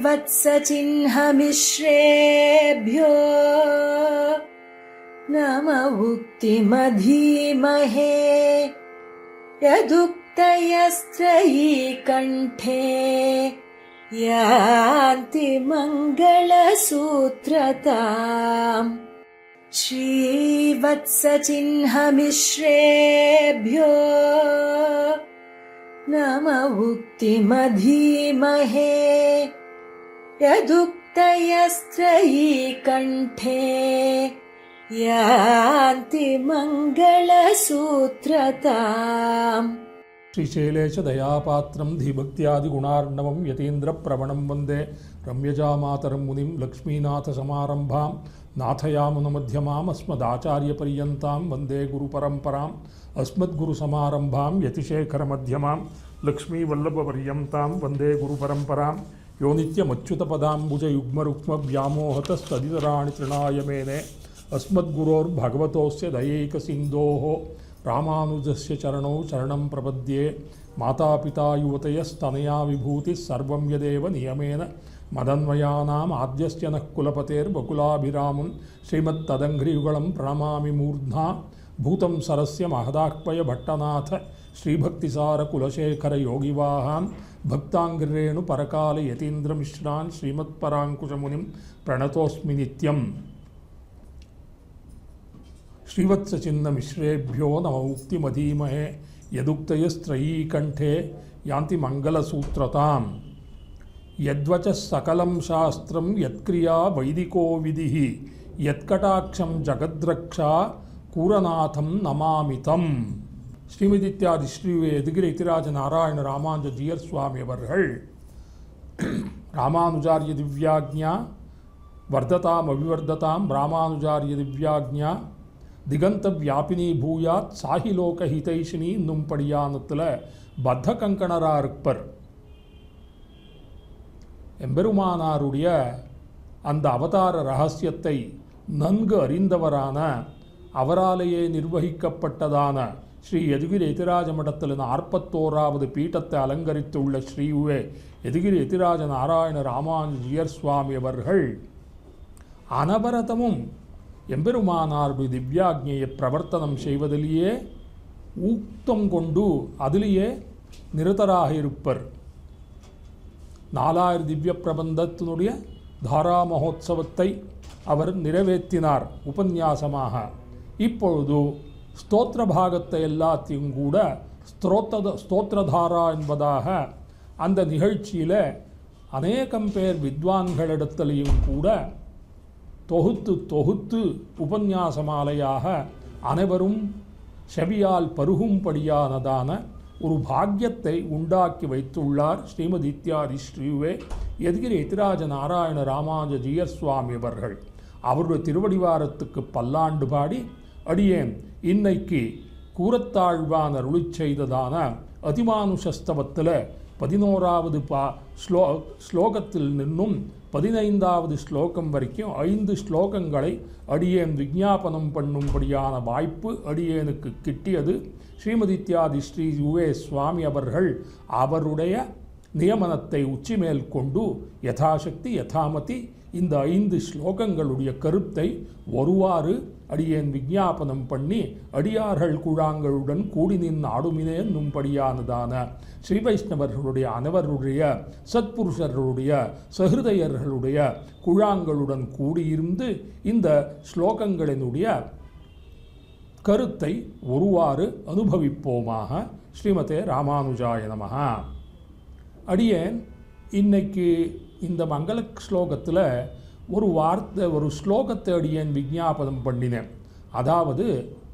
श्रीवत्सचिह्नमिश्रेभ्यो नम उक्तिमधीमहे यदुक्तयस्त्रयी कण्ठे यान्ति मङ्गलसूत्रताम् श्रीवत्सचिह्नमिश्रेभ्यो नम उक्तिमधीमहे यदुक्तयस्त्रयी कण्ठे यान्ति मङ्गलसूत्रताम् श्रीशैलेश दयापात्रं धीभक्त्यादिगुणार्णवं यतीन्द्रप्रवणं वन्दे रम्यजामातरं मुनिं लक्ष्मीनाथसमारम्भां नाथयामुनमध्यमाम् अस्मदाचार्यपर्यन्तां वन्दे गुरुपरम्पराम् अस्मद्गुरुसमारम्भां यतिशेखरमध्यमां लक्ष्मीवल्लभपर्यन्तां वन्दे गुरुपरम्परां यो नित्यमच्युतपदाम्बुजयुग्मरुक्मव्यामोहतस्तदितराणि तृणाय मेने अस्मद्गुरोर्भगवतोस्य दयैकसिन्धोः रामानुजस्य चरणौ शरणं प्रपद्ये मातापिता युवतयस्तनया विभूतिः सर्वं यदेव नियमेन मदन्वयानाम् आद्यस्य नः कुलपतेर्वकुलाभिरामं श्रीमत्तदङ्घ्रियुगलं प्रणमामि मूर्ध्ना भूतं सरस्य महदाह्वय भट्टनाथ श्रीभक्तिसारकुलशेखरयोगिवाहान् भक्ताङ्गिरेणु परकाल यतीन्द्रमिश्रान् श्रीमत्पराङ्कुशमुनिं प्रणतोऽस्मि नित्यम्। श्रीवत्सचिह्नमिश्रेभ्यो नम उक्तिमधीमहे यदुक्तयस्त्रयी कण्ठे यान्ति मङ्गलसूत्रताम् यद्वचः सकलं शास्त्रं यत्क्रिया वैदिको विधिः यत्कटाक्षं जगद्रक्षा கூரநாதம் நமாமிதம். ஸ்ரீமதித்யாதி ஸ்ரீ எதுகிரி எதிராஜ நாராயண ராமானுஜ ஜீயர் சுவாமி அவர்கள் ராமானுஜாரிய திவ்யாக்ஞா வர்ததாம் அவிவர்ததாம் ராமானுஜாரிய திவ்யாக்ஞா திகந்த வியாபினி பூயாத் சாஹிலோக ஹிதைஷினி இன்னும் படியானத்தில் பத்த கங்கணராக இருப்பர். எம்பெருமானாருடைய அந்த அவதார ரகசியத்தை நன்கு அறிந்தவரான அவராலேயே நிர்வகிக்கப்பட்டதான ஸ்ரீ எதுகிரி எதிராஜ மடத்தில் 41வது பீட்டத்தை அலங்கரித்துள்ள ஸ்ரீ எதுகிரி எதிராஜ நாராயண ராமானுஜ ஜீயர் சுவாமி அவர்கள் அனவரதமும் எம்பெருமானாருடைய திவ்யாக்ஞையை பிரவர்த்தனம் செய்வதிலேயே ஊக்கம் கொண்டு அதிலேயே நிரதராக இருப்பர். 4000 திவ்ய பிரபந்தத்தினுடைய தாரா மகோத்சவத்தை அவர் நிறைவேற்றினார் உபன்யாசமாக. இப்பொழுது ஸ்தோத்திர பாகத்தை எல்லாத்தையும் கூட ஸ்தோத்திரதாரா என்பதாக அந்த நிகழ்ச்சியில் அநேகம் பேர் வித்வான்களிடத்திலையும் கூட தொகுத்து உபன்யாசமாலையாக அனைவரும் செவியால் பருகும்படியானதான ஒரு பாக்கியத்தை உண்டாக்கி வைத்துள்ளார் ஸ்ரீமதி இத்தியாதி ஸ்ரீவே எதுகிரி எதிராஜ நாராயண ராமானுஜ ஜீயர் சுவாமி அவர்கள். அவருடைய திருவடிவாரத்துக்கு பல்லாண்டு பாடி அடியேன் இன்னைக்கு கூரத்தாழ்வான் அருளி செய்ததான அதிமானுஷஸ்தவத்தில் 11வது ஸ்லோகத்தில் நின்னும் 15வது ஸ்லோகம் வரைக்கும் 5 ஸ்லோகங்களை அடியேன் விஞ்ஞாபனம் பண்ணும்படியான வாய்ப்பு அடியேனுக்கு கிட்டியது. ஸ்ரீமதித்யாதி ஸ்ரீ சுவாமி அவர்கள் அவருடைய நியமனத்தை உச்சிமேல் கொண்டு யதாசக்தி யதாமதி இந்த 5 ஸ்லோகங்களுடைய கருத்தை ஒருவாறு அடியேன் விஞ்ஞாபனம் பண்ணி அடியார்கள் குழாங்களுடன் கூடி நின்று ஆடுமினே என்னும்படியானதான ஸ்ரீ வைஷ்ணவர்களுடைய அனைவருடைய சத்புருஷர்களுடைய சஹிருதயர்களுடைய குழாங்களுடன் கூடியிருந்து இந்த ஸ்லோகங்களினுடைய கருத்தை ஒருவாறு அனுபவிப்போமாக. ஸ்ரீமதே ராமானுஜாய நமஹ. அடியேன் இன்னைக்கு இந்த மங்கள ஸ்லோகத்தில் ஒரு ஸ்லோகத்தை அடியேன் விஞ்ஞாபனம் பண்ணினேன். அதாவது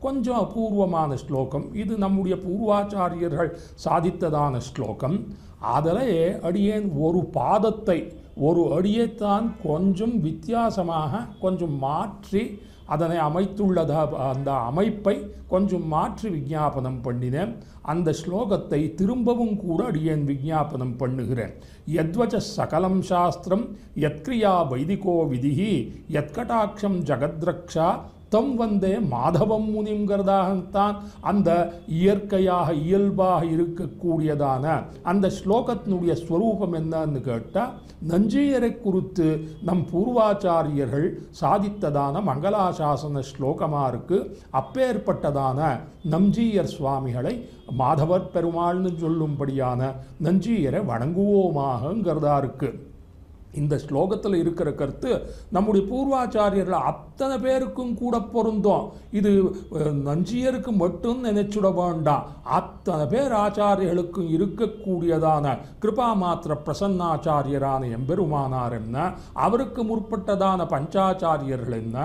கொஞ்சம் அபூர்வமான ஸ்லோகம். இது நம்முடைய பூர்வாச்சாரியர்கள் சாதித்ததான ஸ்லோகம். அதிலே அடியேன் ஒரு பாதத்தை ஒரு அடியைத்தான் கொஞ்சம் வித்தியாசமாக கொஞ்சம் மாற்றி அதனை அமைத்துள்ளதா அந்த அமைப்பை கொஞ்சம் மாற்றி விஞ்ஞாபனம் பண்ணினேன். அந்த ஸ்லோகத்தை திரும்பவும் கூட அடியேன் விஞ்ஞாபனம் பண்ணுகிறேன். யத்வச்ச சகலம் சாஸ்திரம் யத்க்ரியா வைதிகோ விதிஹி யத்கடாட்சம் ஜகத்ரக்ஷா தம் வந்தே மாதவம் முனிங்கிறதாகத்தான் அந்த இயற்கையாக இயல்பாக இருக்கக்கூடியதான அந்த ஸ்லோகத்தினுடைய ஸ்வரூபம் என்னன்னு கேட்டால், நஞ்சீயரை குறித்து நம் பூர்வாச்சாரியர்கள் சாதித்ததான மங்களாசாசன ஸ்லோகமாக இருக்குது. அப்பேற்பட்டதான நஞ்சீயர் சுவாமிகளை மாதவர் பெருமாள்னு சொல்லும்படியான நஞ்சீயரை வணங்குவோமாகங்கிறதா இருக்குது. இந்த ஸ்லோகத்தில் இருக்கிற கருத்து நம்முடைய பூர்வாச்சாரியர்கள் அத்தனை பேருக்கும் கூட பொருந்தும். இது நஞ்சியருக்கு மட்டும் நினைச்சுட வேண்டாம், அத்தனை பேர் ஆச்சாரியர்களுக்கும் இருக்கக்கூடியதான கிருபா மாத்திர பிரசன்னாச்சாரியரான எம்பெருமானார் என்ன, அவருக்கு முற்பட்டதான பஞ்சாச்சாரியர்கள் என்ன,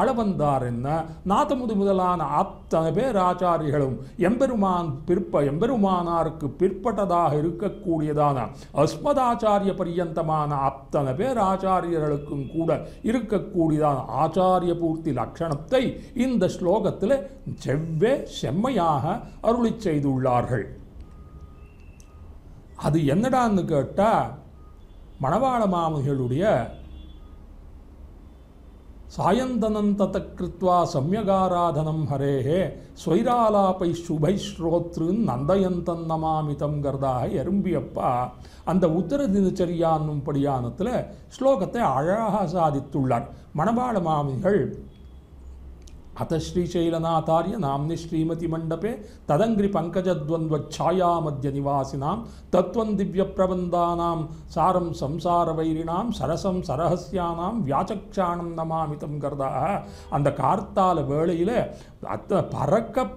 ஆளவந்தார் என்ன, நாதமுது முதலான அத்தனை பேர் ஆச்சாரியர்களும் எம்பெருமானாருக்கு பிற்பட்டதாக இருக்கக்கூடியதான அஸ்மதாச்சாரிய பரியந்தமான அத்தனை பேர் ஆச்சாரியர்களுக்கும் கூட இருக்கக்கூடியதான ஆச்சாரிய பூர்த்தி லட்சணத்தை இந்த ஸ்லோகத்தில் செம்மையாக அருளி செய்துள்ளார்கள். அது என்னடான்னு கேட்டால், மணவாள மாமுனிகளுடைய சாயந்தனம் ததக்கிருத்வா சம்யகாராதனம் ஹரேஹே ஸ்வைராலாபை சுபை ஸ்ரோத்ருன் நந்தயந்தன் நமாமிதம்ங்கிறதாக எறும்பியப்பா அந்த உத்தர தினச்சரியான்னும் படியானத்தில் ஸ்லோகத்தை அழகாக சாதித்துள்ளார். மணவாள மாமுனிகள் அத ஸ்ரீசைலநாதாரிய நாம்னி ஸ்ரீமதி மண்டபே ததங்கிரி பங்கஜத்வந்த்வச்சாயா மத்திய நிவாசினாம் தத்வம் திவ்ய பிரபந்தானாம் சாரம் சம்சார வைரினாம் சரசம் சரஹஸ்யானாம் வியாச்சக்ஷானம் நமாமிதம்ங்கிறதாக அந்த கார்த்தால வேளையில்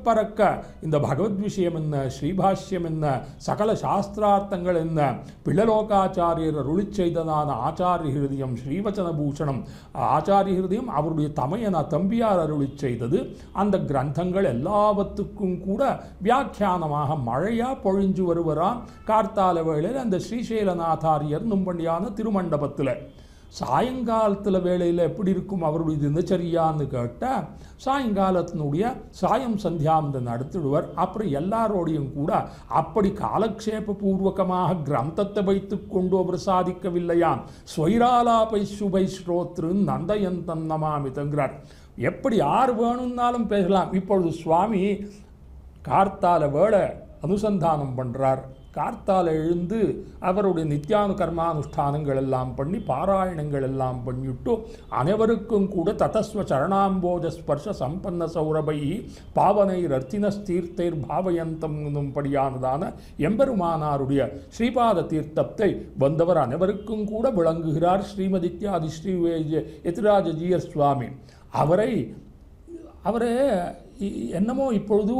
பறக்க இந்த பகவத் விஷயம் என்ன, ஸ்ரீபாஷ்யம் என்ன, சகல சாஸ்திரார்த்தங்கள் என்ன, பிள்ளலோகாச்சாரியர் அருளி செய்ததான ஆச்சாரிய ஹிருதயம் ஸ்ரீவச்சன பூஷணம் ஆச்சாரிய ஹிருதயம் அவருடைய தமையன தம்பியார் அருளி செய்தது, அந்த கிரந்தங்கள் எல்லாவற்றுக்கும் கூட வியாக்கியானமாக மழையா பொழிஞ்சு வருவராம் கார்த்தால வேளையில் அந்த ஸ்ரீசைலநாதாரியர் நும்பண்டியான திருமண்டபத்தில். சாயங்காலத்தில் வேளையில் எப்படி இருக்கும் அவருடைய தினச்சரியான்னு கேட்டால், சாயங்காலத்தினுடைய சாயம் சந்தியாவந்தன் நடத்திடுவர். அப்புறம் எல்லாரோடையும் கூட அப்படி காலக்ஷேப பூர்வகமாக கிரந்தத்தை வைத்து கொண்டு அவர் சாதிக்கவில்லையாம். ஸ்வைராலாபை சுபை ஸ்ரோத்ரு நந்தயந்தன் நமாமிதங்கிறார். எப்படி யார் வேணும்னாலும் பேசலாம். இப்பொழுது சுவாமி கார்த்தால வேளை அனுசந்தானம் பண்ணுறார். கார்த்தால எழுந்து அவருடைய நித்தியானு கர்மானுஷ்டானங்கள் எல்லாம் பண்ணி பாராயணங்கள் எல்லாம் பண்ணிவிட்டு அனைவருக்கும் கூட ததஸ்வ சரணாம்போஜ ஸ்பர்ஷ சம்பன்ன சௌரபை பாவனை ரத்தினஸ்தீர்த்தைர் பாவயந்தம் படியானதான எம்பெருமானாருடைய ஸ்ரீபாத தீர்த்தத்தை வந்தவர் அனைவருக்கும் கூட விளங்குகிறார் ஸ்ரீமதித்யாதி ஸ்ரீ எதிராஜஜீயர் சுவாமி. அவரே என்னமோ இப்பொழுது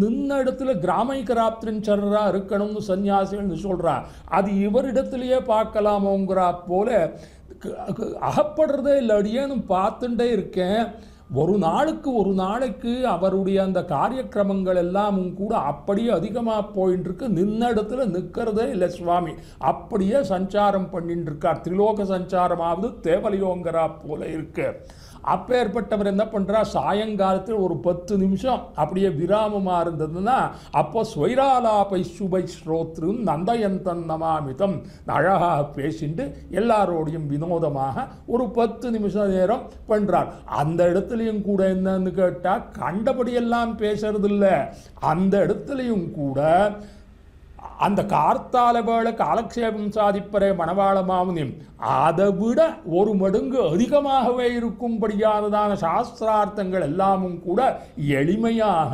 நின்ன இடத்துல கிராமைக்கராப்திரின்சரா இருக்கணும்னு சன்னியாசிகள்னு சொல்கிறா, அது இவரிடத்துலையே பார்க்கலாமோங்கிறா போல அகப்படுறதே இல்லை. அடியேன்னு பார்த்துட்டே இருக்கேன். ஒரு நாளைக்கு அவருடைய அந்த காரியக்கிரமங்கள் எல்லாமும் கூட அப்படியே அதிகமாக போயின்னு இருக்கு. நின்ன இடத்துல நிற்கிறதே இல்லை சுவாமி, அப்படியே சஞ்சாரம் பண்ணிட்டு இருக்கார். திரிலோக சஞ்சாரமாவது தேவலையோங்கிறா போல இருக்கு. அப்பேற்பட்டவர் என்ன பண்ணுறார், சாயங்காலத்தில் ஒரு 10 நிமிஷம் அப்படியே விராமமாக இருந்ததுன்னா அப்போ ஸ்வைராலாபை சுபை ஸ்ரோத்ரு நந்தயந்தன் நமாமிதம் அழகாக பேசிட்டு எல்லாரோடையும் வினோதமாக ஒரு 10 நிமிஷம் நேரம் பண்ணுறார். அந்த இடத்துலையும் கூட என்னன்னு கேட்டால் கண்டபடியெல்லாம் பேசுறதில்லை. அந்த இடத்துலையும் கூட அந்த கார்த்தால வேளை காலக்ஷேபம் சாதிப்பரே மணவாள மாமுனியும் அதை விட ஒரு மடங்கு அதிகமாகவே இருக்கும்படியானதான சாஸ்திரார்த்தங்கள் எல்லாமும் கூட எளிமையாக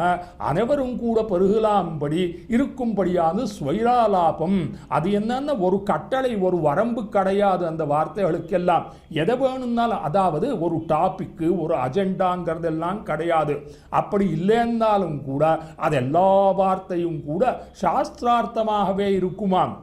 அனைவரும் கூட பருகலாம்படி இருக்கும்படியான ஸ்வைராலாபம். அது என்னன்னா ஒரு கட்டளை, ஒரு வரம்பு கிடையாது அந்த வார்த்தைகளுக்கெல்லாம். எதை வேணும்னாலும், அதாவது ஒரு டாபிக்கு ஒரு அஜெண்டாங்கிறதெல்லாம் கிடையாது. அப்படி இல்லைன்னாலும் கூட அது எல்லா வார்த்தையும் கூட சாஸ்திரார்த்தமாகவே இருக்குமாம்.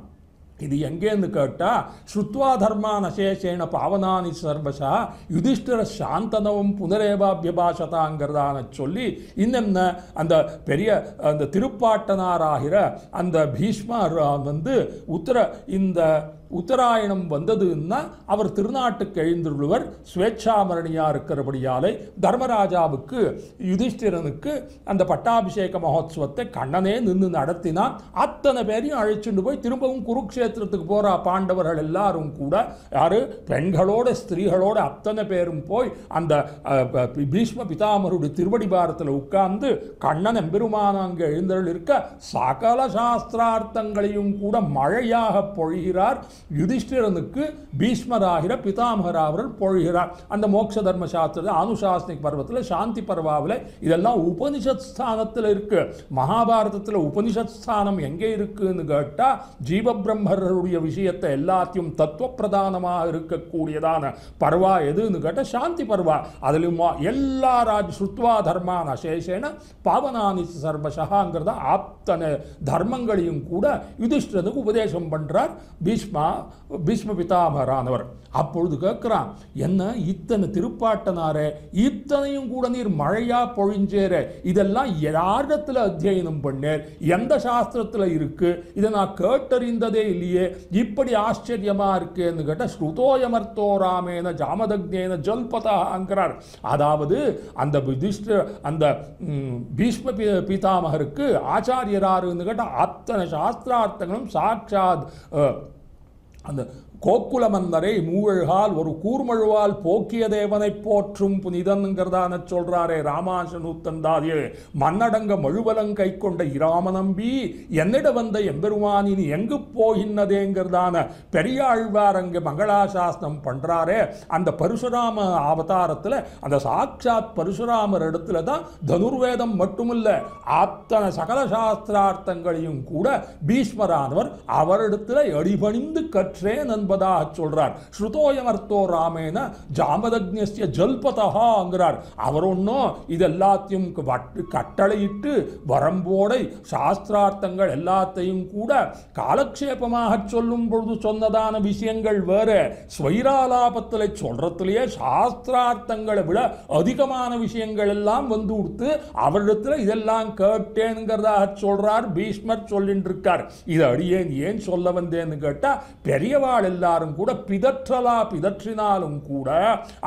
இது எங்கேன்னு கேட்டால், ஸ்ருத்வா தர்மான் அசேஷேன பாவனானி சர்வசா யுதிஷ்டிர சாந்தனவும் புனரேவாபியபாஷதாங்கிறதான சொல்லி இன்னென்ன அந்த பெரிய அந்த திருப்பாட்டனாராகிற அந்த பீஷ்மர் உத்தர இந்த உத்தராயணம் வந்ததுன்னா அவர் திருநாட்டுக்கு எழுந்துள்ளவர் ஸ்வேச்சாமரணியா இருக்கிறபடியாலே தர்மராஜாவுக்கு யுதிஷ்டிரனுக்கு அந்த பட்டாபிஷேக மகோத்சவத்தை கண்ணனே நின்று நடத்தினான். அத்தனை பேரையும் அழைச்சிட்டு போய் திரும்பவும் குருக்ஷேத்திரத்துக்கு போற பாண்டவர்கள் எல்லாரும் கூட யாரு பெண்களோட ஸ்திரீகளோட அத்தனை பேரும் போய் அந்த பீஷ்ம பிதாமருடைய திருவடி பாரத்தில் உட்கார்ந்து கண்ணன் எம்பெருமான அங்கே எழுந்தருள் இருக்க சகல சாஸ்திரார்த்தங்களையும் கூட மழையாக பொழிகிறார். யுதிஷ்டிரனுக்கு பீஷ்மராகிற பிதாமகர் அவர்கள் பொழிகிறார். அந்த மோட்ச தர்ம சாஸ்திர அனுசாசனிக் பர்வத்தில் சாந்தி பர்வாவில் இதெல்லாம் உபனிஷத் ஸ்தானத்தில் இருக்கு. மகாபாரதத்தில் உபனிஷத் ஸ்தானம் எங்கே இருக்குன்னு கேட்டா ஜீவபிரம்மருடைய விஷயத்தை எல்லாத்தையும் தத்துவ பிரதானமாக இருக்கக்கூடியதான பர்வா எதுன்னு கேட்டால் சாந்தி பர்வா. அதிலும் எல்லா ஸ்ருத்வா தர்மான அசேஷேன பாவனானி சர்வசகாங்கிறத அத்தனை தர்மங்களையும் கூட யுதிஷ்டிரனுக்கு உபதேசம் பண்றார் பீஷ்ம பிதாமகரானவர். அப்பொழுது கேட்கிறான், என்ன இத்தனை திருப்பாட்டனாரே, இத்தனையும் கூட நீர் மழையா பொழிஞ்சேர, இதெல்லாம் யாரிடத்துல அத்தியனம் பண்ணேர், எந்த சாஸ்திரத்துல இருக்கு, இதை நான் கேட்டறிந்ததே இல்லையே, இப்படி ஆச்சரியமா இருக்கேன்னு கேட்ட ஸ்ருதோயமர்த்தோ ராமேன ஜாமதக்னேன ஜல்பதாங்கிறார். அதாவது அந்த அந்த பீஷ்ம பிதாமகருக்கு ஆச்சாரியராருன்னு கேட்டால் அத்தனை சாஸ்திரார்த்தங்களும் சாட்சாத் அந்த கோக்குலமந்தரை மூழ்கால் ஒரு கூர்மழுவால் போக்கிய தேவனை போற்றும் புனிதன்கிறதான சொல்றாரே ராமாசனூத்தந்தாதியே. மன்னடங்க மழுவலங் கை கொண்ட இராம நம்பி என்னிட வந்த எம்பெருமானின் எங்கு போகின்னதேங்கிறதான பெரியாழ்வார் அங்கே மங்களாசாசனம் பண்றாரே. அந்த பரசுராம அவதாரத்தில் அந்த சாட்சாத் பரசுராமர் இடத்துல தான் தனுர்வேதம் மட்டுமில்ல அத்தனை சகல சாஸ்திரார்த்தங்களையும் கூட பீஷ்மரானவர் அவரிடத்துல அடிபணிந்து கற்றேன் என்பதாக சொல்றார். ஸ்ருதோயமர்த்தோ ராமேன ஜாமதக்ஞஸ்ய ஜல்பதஹாங்கிறார். அவர் ஒன்றும் இது எல்லாத்தையும் கட்டளையிட்டு வரம்போடை சாஸ்திரார்த்தங்கள் எல்லாத்தையும் கூட காலக்ஷேபமாக சொல்லும் பொழுது சொன்னதான விஷயங்கள் வேற. ஸ்வைராலாபத்தில் சொல்றதுலேயே சாஸ்திரார்த்தங்களை விட அதிகமான விஷயங்கள் எல்லாம் வந்து கொடுத்து அவரிடத்தில் இதெல்லாம் கேட்டேன்கிறதாக சொல்றார் பீஷ்மர் சொல்லிட்டு இருக்கார். இது அடியேன் ஏன் சொல்ல வந்தேன்னு கேட்டா, பெரியவாள் எல்லாரும் கூட பிதற்றினாலும் கூட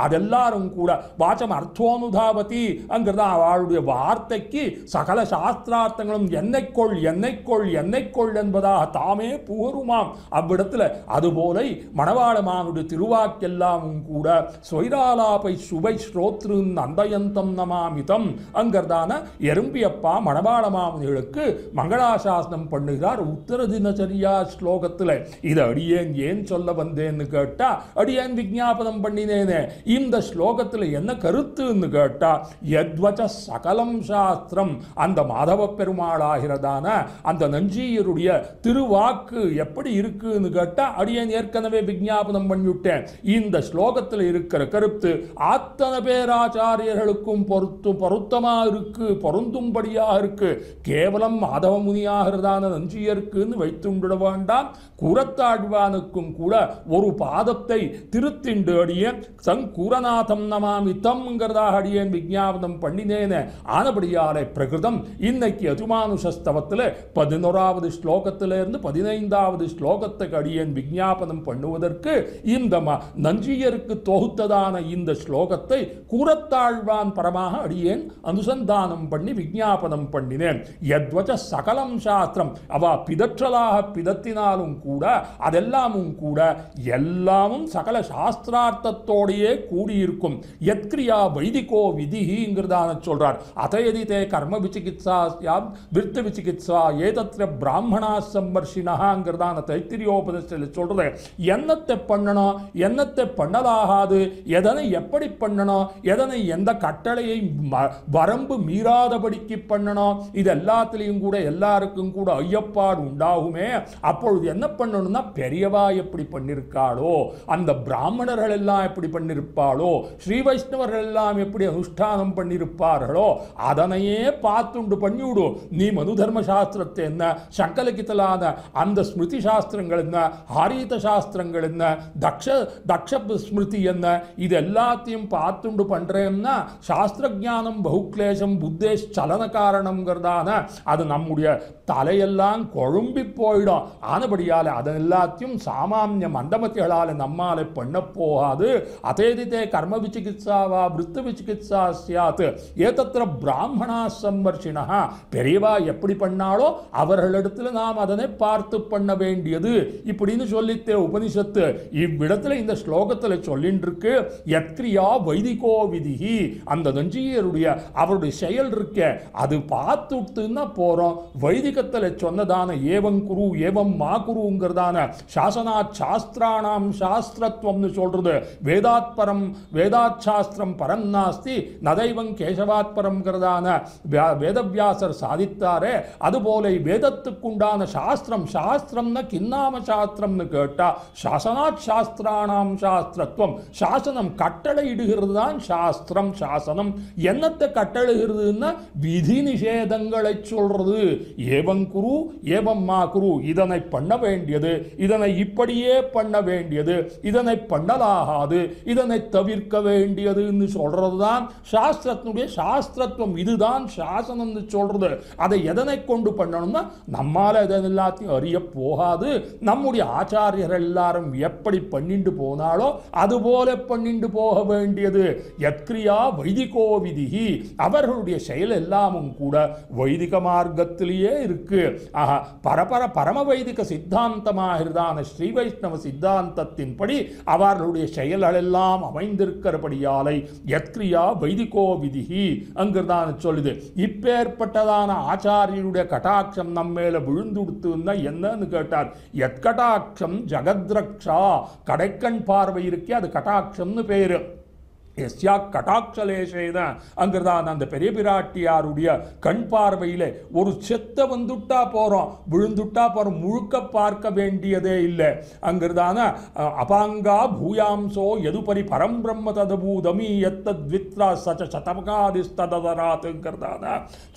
அதெல்லாரும் கூட வாச்சம் அர்த்தோனுதாபதி அங்கிறதா அவளுடைய வார்த்தைக்கு சகல சாஸ்திரார்த்தங்களும் என்னைக்கொள் என்பதாக தாமே புகருமாம் அவ்விடத்தில். அதுபோல மணவாளமானுடைய திருவாக்கெல்லாமும் கூட ஸ்வைராலாபை சுவை ஸ்ரோத்ரு அந்தயந்தம் நமாமிதம் அங்கிறதான எறும்பியப்பா மணவாளமாமுனிகளுக்கு மங்களாசாசனம் பண்ணுகிறார் உத்தர தினச்சரியா ஸ்லோகத்தில். இது அடியேன் ஏன் சொல்ல வந்தேன்னு கேட்டா, அடியேன் விஞ்ஞாபனம் பண்ணினேனே. இந்த ஸ்லோகத்தில் என்ன கருத்துன்னு கேட்டா, யத்வச சகலம் சாஸ்திரம் அந்த மாதவ பெருமாளாகிறதான அந்த நஞ்சியருடைய திருவாக்கு எப்படி இருக்குன்னு கேட்டா, அடியேன் ஏற்கனவே விஞ்ஞாபனம் பண்ணிவிட்டேன். இந்த ஸ்லோகத்தில் இருக்கிற கருத்து அத்தனை பேராச்சாரியர்களுக்கும் பொருத்தமா இருக்கு, பொருந்தும்படியாக இருக்கு. கேவலம் மாதவ முனியாகிறதான நஞ்சியருக்குன்னு வைத்துவிட வேண்டாம். கூரத்தாழ்வானுக்கும் கூட ஒரு பாதத்தை திருத்திண்டு அடியேன் சங்கூரநாதம் நமாமி தம்ங்கிறதாக அடியேன் விஞ்ஞாபனம் பண்ணினேனே. ஆனபடியாலே பிரகிருதம் இன்னைக்கு யஜுமானுஷஸ்தவத்தில் 11வது ஸ்லோகத்திலிருந்து 15வது ஸ்லோகத்துக்கு அடியேன் விஞ்ஞாபனம் பண்ணுவதற்கு இந்த நஞ்சியருக்கு தொகுத்ததான இந்த ஸ்லோகத்தை கூரத்தாழ்வான் பரமாக அடியேன் அனுசந்தானம் பண்ணி விஞ்ஞாபனம் பண்ணினேன். யத்வச சகலம் சாஸ்திரம் அவ பிதற்றலாக பிதத்தினாலும் கூட அதெல்லாமும் கூட எல்லாமும் சகல சாஸ்திரார்த்தத்தோடையே கூடியிருக்கும். யத்கிரியா வைதிகோ விதிங்கிறதான சொல்றார். அதையதிதே கர்ம விசிகித்சா விருத்த விசிகித்சா ஏதத்திர பிராமணா சம்பர்ஷினங்கிறதான தைத்திரியோபனிஷத்தில் சொல்றது. என்னத்தை பண்ணணும், என்னத்தை பண்ணலாகாது, எதனை எப்படி பண்ணணும், எதனை எந்த கட்டளையை வரம்பு மீறாதபடிக்கு பண்ணணும், இது எல்லாத்திலையும் கூட எல்லாருக்கும் கூட ஐயப்பாடு உண்டாகுமே. அப்பொழுது என்ன பண்ணணும்னா, பெரியவா எப்படி பண்ணிருக்காளோ, அந்த பிராமணர்கள் எல்லாம் எப்படி பண்ணிருப்பாளோ, ஸ்ரீ வைஷ்ணவர்கள் எல்லாம் எப்படி அனுஷ்டானம் பண்ணிருப்பார்களோ அதனையே பார்த்துண்டு பண்ணிவிடு. நீ மனு தர்ம சாஸ்திரத்தை என்ன, சங்கலகித்தலான அந்த ஸ்மிருதி சாஸ்திரங்கள் என்ன, ஹாரீத சாஸ்திரங்கள் என்ன, தக்ஷ ஸ்மிருதி என்ன, இது எல்லாத்தையும் பார்த்துண்டு பண்றேன்னா சாஸ்திர ஜானம் பகுக்லேசம் புத்தேஷ் சலன காரணம்ங்கிறதான அது நம்முடைய தலையெல்லாம் கொழும்பி போயிடும். ஆனபடியால் அதன் எல்லாத்தையும் சாமான் சாமானிய மந்தமத்திகளால் நம்மாலே பண்ண போகாது. அதேதித்தே கர்ம விசிகித்சாவா விருத்த விசிகித்சா சியாத் ஏதத்திர பிராமணா சம்வர்ஷினா, பெரியவா எப்படி பண்ணாலோ அவர்களிடத்தில் நாம் அதனை பார்த்து பண்ண வேண்டியது இப்படின்னு சொல்லித்தே உபனிஷத்து இவ்விடத்துல இந்த ஸ்லோகத்தில் சொல்லிட்டு இருக்கு. யத்ரியா வைதிகோ விதிஹி, அந்த நஞ்சியருடைய அவருடைய செயல் இருக்க அது பார்த்துட்டுன்னா போறோம். வைதிகத்தில் சொன்னதான ஏவம் குரு ஏவம் மா குருங்கிறதான சாசனாத் சாஸ்திராணாம் சாஸ்திரத்துவம்னு சொல்றது. வேதாத் பரம் வேதாத் சாஸ்திரம் பரம் நாஸ்தி நதைவம் கேசவாத் பரம்ங்கிறதான வேதவியாசர் சாதித்தாரே, அதுபோல வேதத்துக்குண்டான சாஸ்திரம், சாஸ்திரம்னா கின்னாம சாஸ்திரம்னு கேட்டா சாசனாத் சாஸ்திராணாம் சாஸ்திரத்துவம், சாசனம் கட்டளை இடுகிறது தான் சாஸ்திரம். சாசனம் என்னத்தை கட்டளைகிறதுன்னா விதி நிஷேதங்களை சொல்றது. ஏவம் குரு ஏவம் மா குரு, இதனை பண்ண வேண்டியது, இதனை இப்படியே பண்ண வேண்டியது, இதனை பண்ணலாகாது, இதனை தவிர்க்க வேண்டியதுன்னு சொல்றது தான் சாஸ்திரத்தினுடைய சாஸ்திரத்துவம். இதுதான் சாசனம்னு சொல்றது. அதை எதனை கொண்டு பண்ணணும்னா நம்மால எதன் எல்லாத்தையும் அறிய போகாது. நம்முடைய ஆச்சாரியர்கள் எல்லாரும் எப்படி பண்ணிட்டு போனாலோ அதுபோல பண்ணிட்டு போக வேண்டியது. யத்கிரியா வைதிகோ விதிஹி, அவர்களுடைய செயல் எல்லாமும் கூட வைதிக மார்க்கத்திலேயே இருக்கு. பரம வைதிக சித்தாந்தமாகிறதான ஸ்ரீ வைஷ்ணவ சித்தாந்தத்தின்படி அவர்களுடைய செயல்கள் எல்லாம் அமைந்திருக்கிறபடியாலை யத்கிரியா வைதிகோ விதிஹி அங்குதான் சொல்லுது. இப்பேற்பட்டதான ஆச்சாரியருடைய கட்டாட்சம் நம்ம மேல விழுந்துடுத்துன்னா என்னன்னு கேட்டார். யத்கடாட்சம் ஜகத்ரக்ஷா, கடைக்கண் பார்வை இருக்கே அது கட்டாட்சம்னு பேரு. எஸ்யா கட்டாட்சலேஷேன அங்கிறதான் அந்த பெரிய பிராட்டியாருடைய கண் பார்வையில் ஒரு செத்த வந்துட்டா போகிறோம், விழுந்துட்டா போகிறோம், முழுக்க பார்க்க வேண்டியதே இல்லை. அங்கிறதான அபாங்கா பூயாம்சோ எதுபரி பரம் பிரம்ம ததபூதமி எத்தத்வித்ரா சச்ச சதபகாதிஸ்ததராத்துங்கிறதான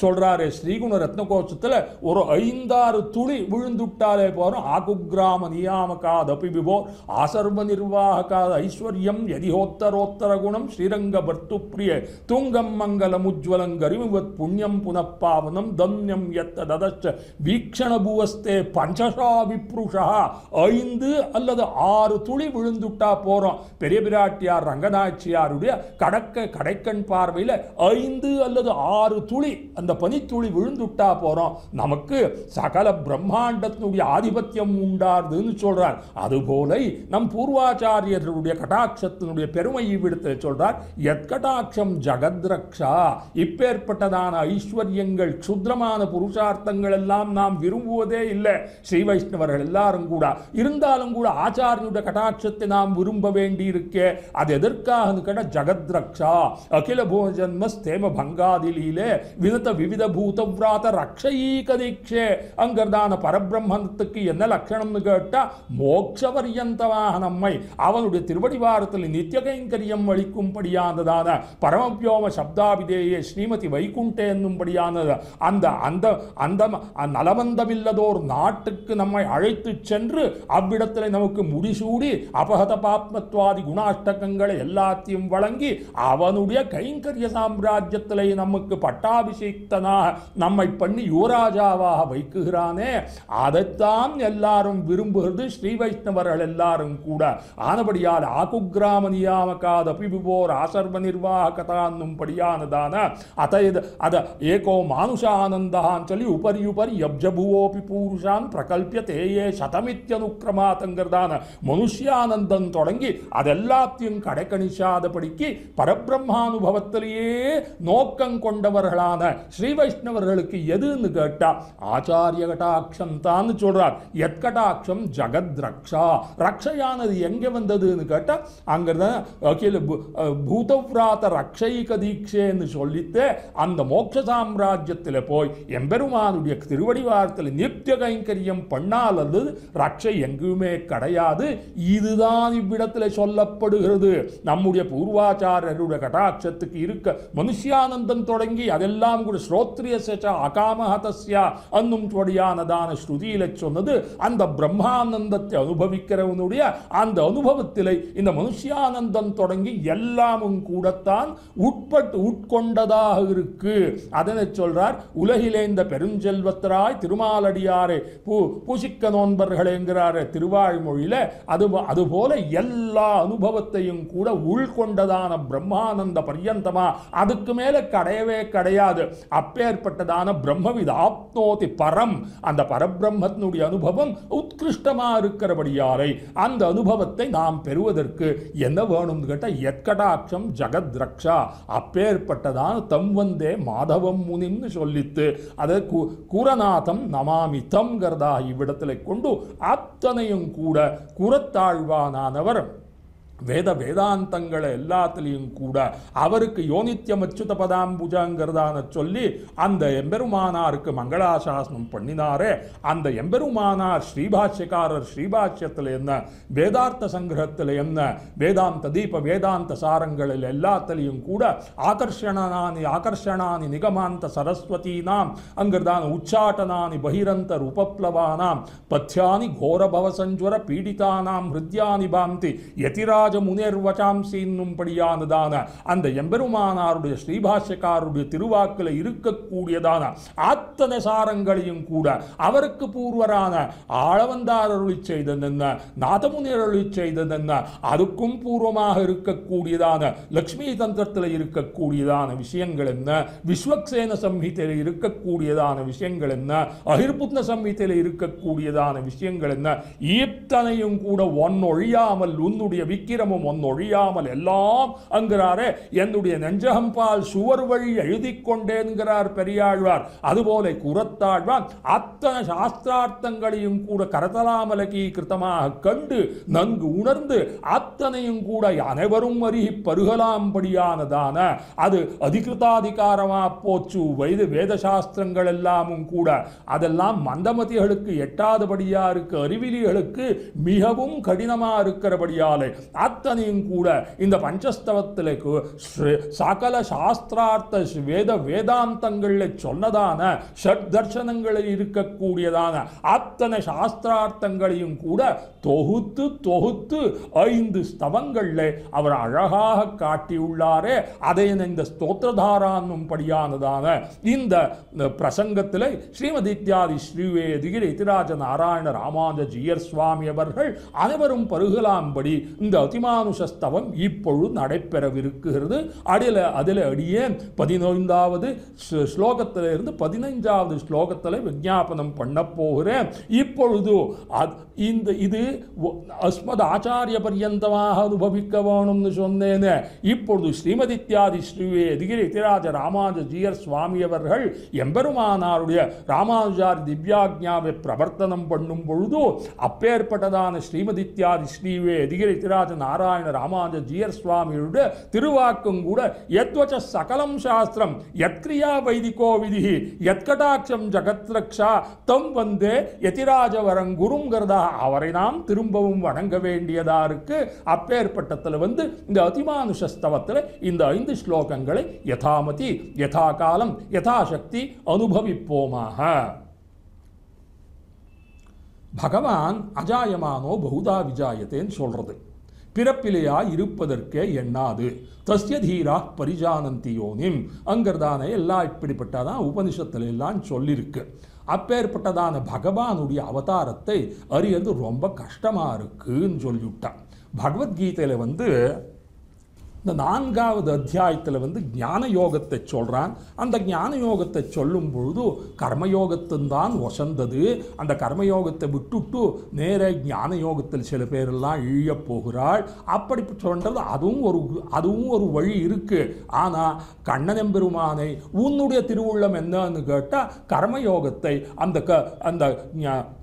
சொல்கிறாரு. ஸ்ரீகுண ரத்னகோஷத்தில் ஒரு 5-6 துளி விழுந்துட்டாலே போகிறோம். ஆகுகிராம நியாமகாதபி விபோ ஆசர்வ நிர்வாககாத ஐஸ்வர்யம் யதிஹோத்தரோத்தர குணம் ஸ்ரீரங்க பர்த்து பிரிய தூங்கம் மங்கலம் உஜ்வலம் கரிமுவத் புண்ணியம் புனப்பாவனம் தன்யம் யத்த ததச்ச வீக்ஷண பூவஸ்தே பஞ்சஷா விப்ருஷா. 5 அல்லது 6 துளி விழுந்துட்டா போறோம். பெரிய பிராட்டியார் ரங்கநாச்சியாருடைய கடைக்கண் பார்வையில் 5 அல்லது 6 துளி அந்த பனித்துளி விழுந்துட்டா போறோம். நமக்கு சகல பிரம்மாண்டத்தினுடைய ஆதிபத்தியம் உண்டாருதுன்னு சொல்றார். அதுபோல நம் பூர்வாச்சாரியர்களுடைய கடாட்சத்தினுடைய பெருமையை விடுத்து சொல்றார். யத்கடாட்சம் ஜகத்ரக்ஷா, இப்பேற்பட்டதான ஐஸ்வர்யங்கள் சுத்ரமான புருஷார்த்தங்கள் எல்லாம் நாம் விரும்புவதே இல்லை. ஸ்ரீ வைஷ்ணவர்கள் எல்லாரும் கூட இருந்தாலும் கூட ஆச்சாரியனுடைய கடாட்சத்தை நாம் விரும்ப வேண்டி இருக்கே. அது எதற்காக கேட்ட ஜகத்ரக்ஷா அகில பூஜன்ம ஸ்தேம பங்காதிலே வினத விவித பூதவ்ராத ரக்ஷயீக தீட்சே. அங்கர்தான பரபிரம்மத்துக்கு என்ன லட்சணம்னு கேட்டா மோட்சவரியந்தமாக நம்மை அவனுடைய திருவடிவாரத்தில் நித்திய கைங்கரியம் அளிக்கும் படியானதான பரமவியோம சப்தாபிதேயே ஸ்ரீமதி வைகுண்டே என்னும்படியானது அந்த அந்த அந்த நலமந்தமில்லதோர் நாட்டுக்கு நம்மை அழைத்து சென்று அவ்விடத்தில் நமக்கு முடிசூடி அபகத பாப்மத்வாதி குணாஷ்டகங்களை எல்லாத்தையும் வழங்கி அவனுடைய கைங்கரிய சாம்ராஜ்யத்தில் நமக்கு பட்டாபிஷேக்தனாக நம்மை பண்ணி யுவராஜாவாக வைக்குகிறானே. அதைத்தான் எல்லாரும் விரும்புகிறது ஸ்ரீ வைஷ்ணவர்கள் எல்லாரும் கூட. ஆனபடியால் ஆகுகிராம நியாமகாதபி விபோர் ஆசர்வ நிர்வாகதான்னும் படியானதான அத ஏகோ மானுஷானந்தான்னு சொல்லி உபரி உபரி யப்ஜபுவோபி பூருஷான் பிரகல்பிய தேயே சதமித்யனுக்கிரமாத்தங்கிறதான மனுஷியானந்தம் தொடங்கி அதெல்லாத்தையும் கடைக்கணிச்சாதபடிக்கு பரபிரம்மானுபவத்திலேயே நோக்கம் கொண்டவர்களான ஸ்ரீ வைஷ்ணவர்களுக்கு எதுன்னு கேட்டா ஆச்சாரிய கட்டாட்சம் தான் சொல்றார். எத்கட்டாட்சம் ஜகத் ரக்ஷா, ரக்ஷையானது எங்கே வந்ததுன்னு கேட்டா அங்கிருந்த பூதவ்ராத ரக்ஷைக தீட்சேன்னு சொல்லிட்டு அந்த மோட்ச சாம்ராஜ்யத்தில் போய் எம்பெருமானுடைய திருவடிவாரத்தில் நித்திய கைங்கரியம் பண்ணால் அல்லது ரக்ஷை எங்குமே கிடையாது. இதுதான் இவ்விடத்தில் சொல்லப்படுகிறது. நம்முடைய பூர்வாச்சாரியருடைய கட்டாட்சத்துக்கு இருக்க மனுஷியானந்தம் தொடங்கி அதெல்லாம் கூட ஸ்ரோத்ரிய சேச்சா அகாமஹதஸ்யா அன்னும் படியானதான ஸ்ருதியில சொன்னது அந்த பிரம்மானந்தத்தை அனுபவிக்கிறவனுடைய அந்த அனுபவத்தில் இந்த மனுஷியானந்தம் தொடங்கி எல்லா எல்லாமும் கூடத்தான் உட்கொண்டதாக இருக்கு. அதனை சொல்றார், உலகிலே இந்த பெருஞ்செல்வத்தராய் திருமாலடியாரே பூசிக்க நோன்பர்கள் என்கிறார் திருவாய்மொழியில. அதுபோல எல்லா அனுபவத்தையும் கூட உள்கொண்டதான பிரம்மானந்த பர்யந்தமா, அதுக்கு மேல கிடையவே கிடையாது. அப்பேற்பட்டதான பிரம்மவித் ஆப்னோதி பரம், அந்த பரபிரம்மத்தினுடைய அனுபவம் உத்கிருஷ்டமா இருக்கிறபடியாரை அந்த அனுபவத்தை நாம் பெறுவதற்கு என்ன வேணும் கேட்ட எத்கடாட்சம் ஜகத் ரக்ஷா, அப்பேற்பட்டதான தம் வந்தே மாதவம் முனின்னு சொல்லித்து அதை குரநாதம் நமாமி தம்ங்கிறதா இவ்விடத்தில் கொண்டு அத்தனையும் கூட குரத்தாழ்வானவர் வேதாந்தங்களை எல்லாத்திலையும் கூட அவருக்கு யோனித்யம் அச்சுத பதாம்புஜங்கிறதான சொல்லி அந்த எம்பெருமானாருக்கு மங்களாசாசனம் பண்ணினாரே, அந்த எம்பெருமானார் ஸ்ரீபாஷ்யக்காரர் ஸ்ரீபாஷ்யத்தில் என்ன, வேதார்த்த சங்கிரகத்தில் என்ன, வேதாந்த தீப வேதாந்த சாரங்களில் எல்லாத்திலையும் கூட ஆகர்ஷணானி நிகமாந்த சரஸ்வதீனாம் அங்கிறதான உச்சாட்டனானி பகிரந்த உபப்ளவானாம் பத்யானி கோரபவசஞ்சுவர பீடிதானாம் ஹிருத்யானி பாந்தி யதிரா முனேர்வசாம்சின்னும்படியானதான அந்த எம்பெருமானாருடைய ஸ்ரீபாஷ்யக்காருடைய திருவாக்கில் இருக்கக்கூடியதான அத்தனை சாரங்களையும் கூட அவருக்கு பூர்வரான ஆளவந்தார் அருளி செய்ததென்ன, நாதமுனியர் அருளி செய்ததென்ன, அதுக்கும் பூர்வமாக இருக்கக்கூடியதான லக்ஷ்மி தந்திரத்தில் இருக்கக்கூடியதான விஷயங்கள் என்ன, விஸ்வக்சேன சம்ஹிதையில் இருக்கக்கூடியதான விஷயங்கள் என்ன, அகிர்புத்ன சம்ஹிதையில் இருக்கக்கூடியதான விஷயங்கள் என்ன, இத்தனையும் கூட ஒன்னொழியாமல் உன்னுடைய விக்கிரமும் ஒன்னொழியாமல் எல்லாம் அங்கிறாரே, என்னுடைய நெஞ்சகம்பால் சுவர் வழி எழுதி கொண்டேன்கிறார் பெரியாழ்வார். அதுபோல குரத்தாழ்வான் அத்தனை சாஸ்திரார்த்தங்களையும் கூட கரதலாமலகி கிருத்தமாக கண்டு நன்கு உணர்ந்து அத்தனையும் கூட அனைவரும் அருகி பருகலாம்படியானதான அது அதிகிருதாதிகாரமா போச்சு. வேத சாஸ்திரங்கள் எல்லாமும் கூட அதெல்லாம் மந்தமதிகளுக்கு எட்டாதபடியா இருக்கு, அறிவிலிகளுக்கு மிகவும் கடினமா இருக்கிறபடியாலே அத்தனையும் கூட இந்த பஞ்சஸ்தவத்தில் சகல சாஸ்திரார்த்த வேதாந்தங்களில் சொன்னதான ஷட் தர்சனங்களில் இருக்கக்கூடியதான அத்தனை சாஸ்திரார்த்தங்களையும் கூட தொகுத்து 5 ஸ்தவங்களில் அவர் அழகாக காட்டியுள்ளாரே. அதை இந்த ஸ்தோத்திரதாரான்னும் படியானதான இந்த பிரசங்கத்தில் ஸ்ரீமதி இத்தியாதி ஸ்ரீவேதிகிரி இதிராஜ நாராயண ராமானுஜ ஜீயர் சுவாமி அவர்கள் அனைவரும் பருகலாம்படி இந்த அதிமானுஷஸ்தவம் இப்பொழுது நடைபெறவிருக்கிறது. அதில் அடியே 15வது ஸ்லோகத்திலிருந்து 15வது ஸ்லோகத்தில் விஞ்ஞாபனம் பண்ண போகிறேன். இப்பொழுது இது அஸ்மத் ஆச்சாரிய பர்யந்தமாக அனுபவிக்க வேணும்னு சொன்னேனே, இப்பொழுது ஸ்ரீமதி இத்தியாதி ஸ்ரீவேதிகிரி இதிராஜ ராமானுஜ ஜீயர் சுவாமி அவர்கள் எம்பெருமானாருடைய ராமானுஜாரி திவ்யாக்ஞாவை பிரவர்த்தனம் பண்ணும் பொழுது அப்பேற்பட்டதான ஸ்ரீமதி இத்தியாதி ஸ்ரீவேதிகிரி இதிராஜ நாராயண ராமானுஜ ஜீயர் சுவாமியுடைய திருவாக்கும் கூட யத்வச்ச சகலம் சாஸ்திரம் யத்கிரியா வைதிகோ விதி யத்கடாட்சம் ஜகத் ரக்ஷா தம் வந்தே யதிராஜவரம் குருங்கிறதா அவரை நாம் திரும்பவும் வணங்க வேண்டியதா இருக்கு. அப்பேற்பட்டத்தில் இந்த அதிமானுஷஸ்தவத்தில் இந்த 5 ஸ்லோகங்களை யதாமதி யதா காலம் யதாசக்தி அனுபவிப்போமாக. பகவான் அஜாயமானோ பகுதா விஜாயத்தேன்னு சொல்றது, பிறப்பிலையா இருப்பதற்கே எண்ணாது தஸ்ய தீரா பரிஜானந்தி யோனிம் அங்கிறதான எல்லாம் இப்படிப்பட்டதான் உபனிஷத்துல எல்லாம் சொல்லியிருக்கு. அப்பேற்பட்டதான பகவானுடைய அவதாரத்தை அறியறது ரொம்ப கஷ்டமா இருக்குன்னு சொல்லிவிட்டான். பகவத்கீதையில இந்த 4வது அத்தியாயத்தில் ஞான யோகத்தை சொல்கிறான். அந்த ஞான யோகத்தை சொல்லும் பொழுது கர்மயோகத்தின்தான் வசந்தது. அந்த கர்மயோகத்தை விட்டுட்டு நேர ஞான யோகத்தில் சில பேரெல்லாம் இழிய போகிறாள். அப்படி சொல்கிறது அதுவும் ஒரு வழி இருக்கு. ஆனால் கண்ணன் எம்பெருமானை உன்னுடைய திருவுள்ளம் என்னன்னு கேட்டால் கர்மயோகத்தை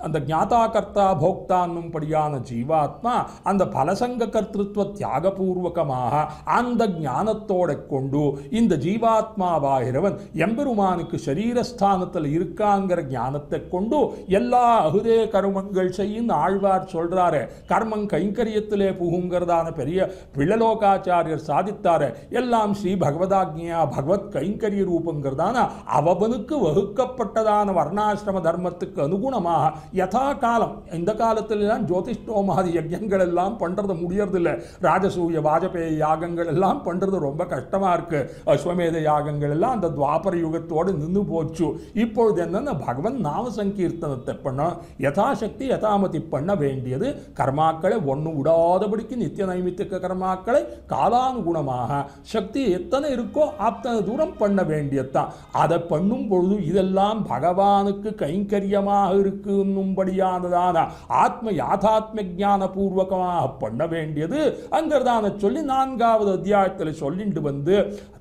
அந்த ஞாதா கர்த்தா போக்தான்னும்படியான ஜீவாத்மா அந்த பலசங்க கர்த்திருவ தியாகபூர்வகமாக அந்த ஞானத்தோட கொண்டு இந்த ஜீவாத்மாவாகிறவன் எம்பெருமானுக்கு சரீரஸ்தானத்தில் இருக்காங்கிற ஞானத்தை கொண்டு எல்லா அகுதே கர்மங்கள் செய்யும் ஆழ்வார் சொல்றாரு. கர்மம் கைங்கரியத்திலே புகுங்கிறதான பெரிய பிள்ளலோகாச்சாரியர் சாதித்தாரு. எல்லாம் ஸ்ரீ பகவதாக்ஞா பகவத் கைங்கரிய ரூபங்கிறதான அவனுக்கு வகுக்கப்பட்டதான வர்ணாசிரம தர்மத்துக்கு அனுகுணமாக யதா காலம், இந்த காலத்திலாம் ஜோதிஷ்டோமாதி யஜ்யங்கள் எல்லாம் பண்றது முடியறதில்லை. ராஜசூய வாஜபேய யாகங்கள் யாகங்கள் எல்லாம் பண்ணுறது ரொம்ப கஷ்டமாக இருக்குது. அஸ்வமேத யாகங்கள் எல்லாம் அந்த துவாபர யுகத்தோடு நின்று போச்சு. இப்பொழுது என்னென்ன பகவன் நாம சங்கீர்த்தனத்தை பண்ண யதாசக்தி யதாமதி பண்ண வேண்டியது. கர்மாக்களை ஒன்று விடாதபடிக்கு நித்திய நைமித்திக கர்மாக்களை காலானுகுணமாக சக்தி எத்தனை இருக்கோ அத்தனை தூரம் பண்ண வேண்டியதுதான். அதை பண்ணும் பொழுது இதெல்லாம் பகவானுக்கு கைங்கரியமாக இருக்கும்படியானதான ஆத்ம யாதாத்ம ஞான பூர்வகமாக பண்ண வேண்டியது அங்கிறதான சொல்லி 4வது அத்தியாயத்தில் சொல்லிட்டு வந்து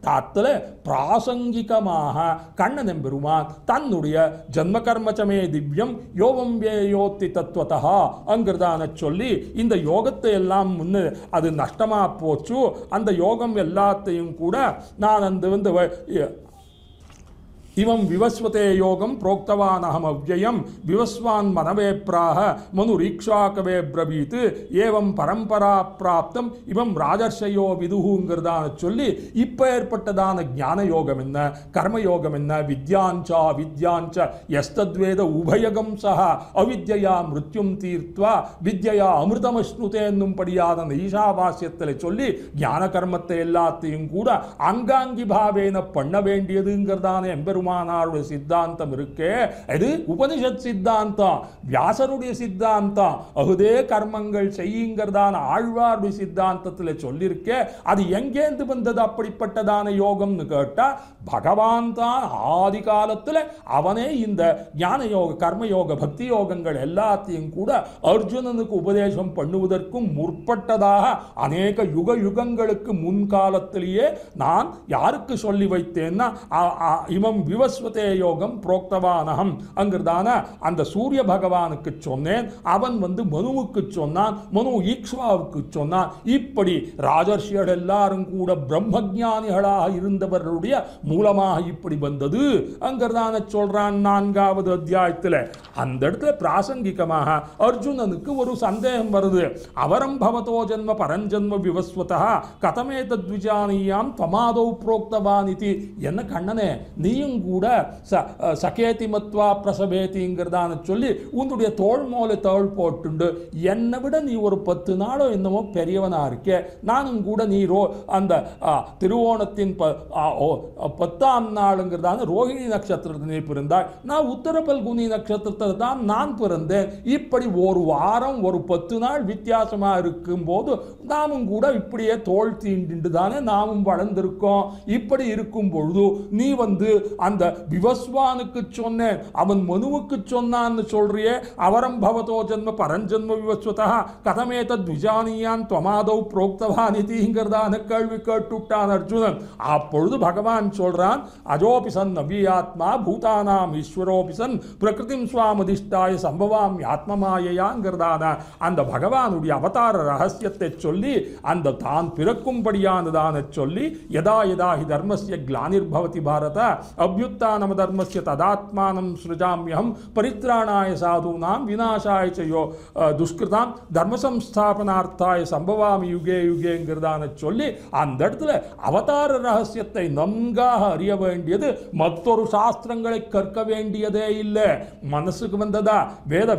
தாத்துல பிராசங்கிகமாக கண்ணன் எம்பெருமான் தன்னுடைய ஜன்ம கர்மச்சமே திவ்யம் யோகம் வேயோத்தி தத்துவத்தா அங்கிறதான சொல்லி இந்த யோகத்தை எல்லாம் முன்ன அது நஷ்டமா போச்சு. அந்த யோகம் எல்லாத்தையும் கூட நான் அந்த வந்து இவம் விவஸ்வதே யோகம் புரோக்தவான் அகம் அவ்யயம் விவஸ்வான் மனவே பிராக மனுரீக்ஷாகவே பிரபீத் ஏவம் பரம்பரா பிராப்தம் இவம் ராஜர்ஷயோ விதுகுங்கிறதான சொல்லி இப்போ ஏற்பட்டதான ஞான யோகம் என்ன, கர்மயோகம் என்ன, வித்யாஞ்ச எஸ்தத்வேத உபயகம் சக அவித்யா மிருத்யும் தீர்த்வா வித்யா அமிர்தமஸ்னுதே என்னும்படியான ஈஷாவாசியத்தில் சொல்லி ஞான கர்மத்தை எல்லாத்தையும் கூட அங்காங்கி பாவேன பண்ண வேண்டியதுங்கிறதான எம்பெருமானாருடைய சித்தாந்தம் இருக்கே. இது உபனிஷத் சித்தாந்தம், வியாசருடைய சித்தாந்தம். அகுதே கர்மங்கள் செய்யுங்கிறதான ஆழ்வாருடைய சித்தாந்தத்தில் சொல்லியிருக்கே. அது எங்கேந்து வந்தது அப்படிப்பட்டதான யோகம்னு கேட்டா பகவான் தான் ஆதி காலத்தில் அவனே இந்த ஞான யோக கர்மயோக பக்தி யோகங்கள் எல்லாத்தையும் கூட அர்ஜுனனுக்கு உபதேசம் பண்ணுவதற்கும் முற்பட்டதாக அநேக யுகங்களுக்கு முன்காலத்திலேயே நான் யாருக்கு சொல்லி வைத்தேன்னா இவம் விவஸ்வதே யோகம் புரோக்தவானகம் அங்கிறதான அந்த சூரிய பகவானுக்கு சொன்னேன். அவன் வந்து மனுவுக்கு சொன்னான், மனு ஈக்ஷ்வாவுக்கு சொன்னான். இப்படி ராஜர்ஷிகள் எல்லாரும் கூட பிரம்மஜானிகளாக இருந்தவர்களுடைய மூலமாக இப்படி வந்தது அங்கிறதான சொல்றான் 4வது அத்தியாயத்தில். அந்த இடத்துல பிராசங்கிகமாக அர்ஜுனனுக்கு ஒரு சந்தேகம் வருது. அவரம் பவதோ ஜன்ம பரஞ்சன்ம விவஸ்வதா கதமே தத்விஜானியாம் தமாதோ புரோக்தவான் இது. என்ன கண்ணனே, நீயும் கூட சகேதி மத்வா பிரசபேதிங்கிறதான சொல்லி உன்னுடைய தோல் மோலை தோல் போட்டுண்டு என்னை விட நீ ஒரு 10 நாளோ என்னமோ பெரியவனா இருக்கே. நானும் கூட நீரோ அந்த திருவோணத்தின் 10ஆம் நாளுங்கிறதான ரோஹிணி நட்சத்திரத்தில் நீ பிறந்தாய், நான் உத்தர பல்குனி நட்சத்திரத்தில் தான் நான் பிறந்தேன். இப்படி ஒரு வாரம் ஒரு 10 நாள் வித்தியாசமாக இருக்கும்போது நாமும் கூட இப்படியே தோல் தீண்டு தானே நாமும் வளர்ந்திருக்கோம். இப்படி இருக்கும் பொழுது நீ வந்து அந்த விவஸ்வானுக்கு சொன்னேன், அவன் மனுவுக்கு சொன்னான்னு சொல்றியே. அவரம் பவதோ ஜன்ம பரஞ்சன்ம விவஸ்வதா கதமே தத்விஜானியான் துவமாதௌ புரோக்தவான் இதுங்கிறதான கேள்வி கேட்டுட்டான் அர்ஜுனன். அப்பொழுது பகவான் சொல்றான், அஜோபி சன் அவ்வியாத்மா பூதானாம் ஈஸ்வரோபி சன் பிரகிருதிம் சுவாமதிஷ்டாய சம்பவாம் ஆத்மமாயையாங்கிறதான அந்த பகவானுடைய அவதார ரகசியத்தை சொல்லி அந்த தான் பிறக்கும்படியானதான சொல்லி யதா யதா ஹி தர்மஸ்ய கிளானிர்பவதி பாரத அப்யுத்தானம தர்மஸ்ய ததாத்மானம் ஸ்ருஜாம்யஹம் பரித்ராணாய சாதுனாம் விநாசாய சயோ துஷ்கிருதாம் தர்ம சம்ஸ்தாபனார்த்தாய சம்பவாமி யுகே யுகேங்கிறதான சொல்லி அந்த இடத்துல அவதார ரகசியத்தை நன்காக அறிய வேண்டியது மற்றொரு சாஸ்திரங்களை கற்க வேண்டியதே இல்லை. மனசுக்கு வந்ததா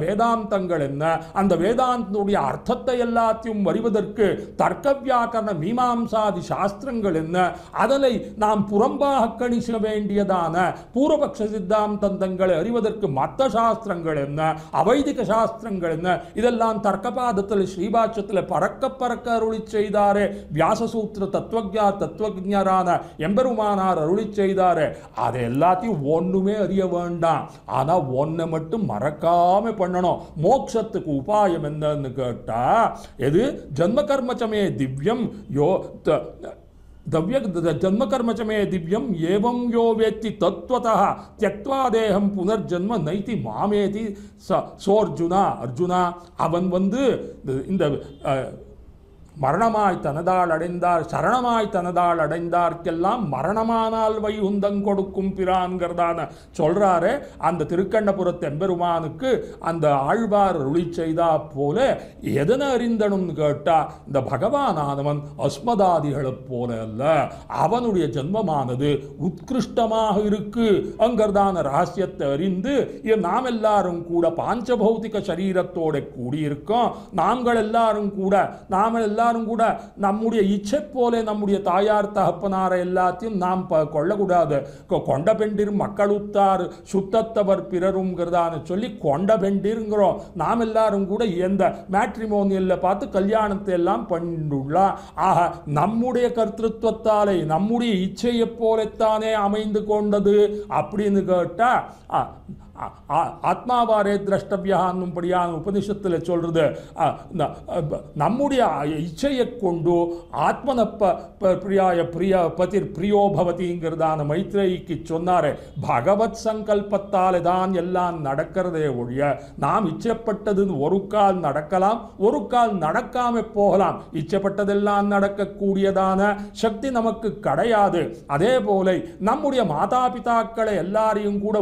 வேதாந்தங்கள் என்ன, அந்த வேதாந்தனுடைய அர்த்தத்தை எல்லாத்தையும் அறிவதற்கு தர்க்க வியாக்கரண மீமாம்சாதி சாஸ்திரங்கள் என்ன, அதனை நாம் புறம்பாக கணிச வேண்டியதான பூர்வபக்ஷ சித்தாந்தங்களை அறிவதற்கு மற்ற சாஸ்திரங்கள் என்ன, அவைதிக சாஸ்திரங்கள் என்ன, இதெல்லாம் தர்க்கபாதத்தில் ஸ்ரீபாட்சத்தில் பறக்க அருளி செய்தாரே. வியாசசூத்திர தத்துவஜரான எம்பெருமானார் அருளி செய்தாரே. அதை எல்லாத்தையும் ஒண்ணுமே அறிய வேண்டாம். ஆனா ஒன்னை மட்டும் மறக்காம பண்ணணும். மோட்சத்துக்கு உபாயம் என்னன்னு கேட்டா எது ஜன்ம கர்மச்சமே திவ்யம் யோ ஜன்ம கர்மச்சமே திவ்யம் ஏவம் யோ வேத்தி தத்வதः த்யக்த்வா தேகம் புனர்ஜன்ம நைதி மாமேதி சோர்ஜுனா. அர்ஜுனா, அவன் வந்து இந்த மரணமாய் தனதால் அடைந்தார் சரணமாய் தனதால் அடைந்தார்க்கெல்லாம் மரணமானால் வைகுந்தம் கொடுக்கும் பிரான்கிறதான சொல்றாரு. அந்த திருக்கண்ணபுரத்து எம்பெருமானுக்கு அந்த ஆழ்வார் அருளி செய்தா போல எதனை அறிந்தனும்னு கேட்டா இந்த பகவானானவன் அஸ்மதாதிகளை போல அல்ல, அவனுடைய ஜென்மமானது உத்கிருஷ்டமாக இருக்கு அங்கிறதான ரகசியத்தை அறிந்து நாம் எல்லாரும் கூட பாஞ்சபௌதிக சரீரத்தோட கூடியிருக்கோம். நாங்கள் எல்லாரும் கூட எல்லாரும் கூட நம்முடைய இச்சை போல நம்முடைய தாயார் தகப்பனாரை எல்லாத்தையும் நாம் கொள்ளக்கூடாது. கொண்ட பெண்டிர் மக்களுத்தார் சுத்தத்தவர் பிறருங்கிறதான்னு சொல்லி கொண்ட பெண்டிருங்கிறோம். நாம் எல்லாரும் கூட எந்த மேட்ரிமோனியல்ல பார்த்து கல்யாணத்தை எல்லாம் பண்ணிடலாம். ஆக நம்முடைய கர்த்திருவத்தாலே நம்முடைய இச்சையை போலத்தானே அமைந்து கொண்டது அப்படின்னு கேட்டா ஆத்மாவாரே திரஷ்டவியான்னும்படியான உபனிஷத்தில் சொல்றது. நம்முடைய இச்சையை கொண்டு ஆத்மன பிரியாய பிரிய பதிர் பிரியோ பவதிங்கிறதான மைத்ரேயிக்கு சொன்னாரே, பகவத் சங்கல்பத்தாலே தான் எல்லாம் நடக்கிறதே ஒழிய நாம் இச்சைப்பட்டது ஒரு கால் நடக்கலாம், ஒரு கால் நடக்காம போகலாம். இச்சைப்பட்டதெல்லாம் நடக்கக்கூடியதான சக்தி நமக்கு கிடையாது. அதே போல நம்முடைய மாதா பிதாக்களை எல்லாரையும் கூட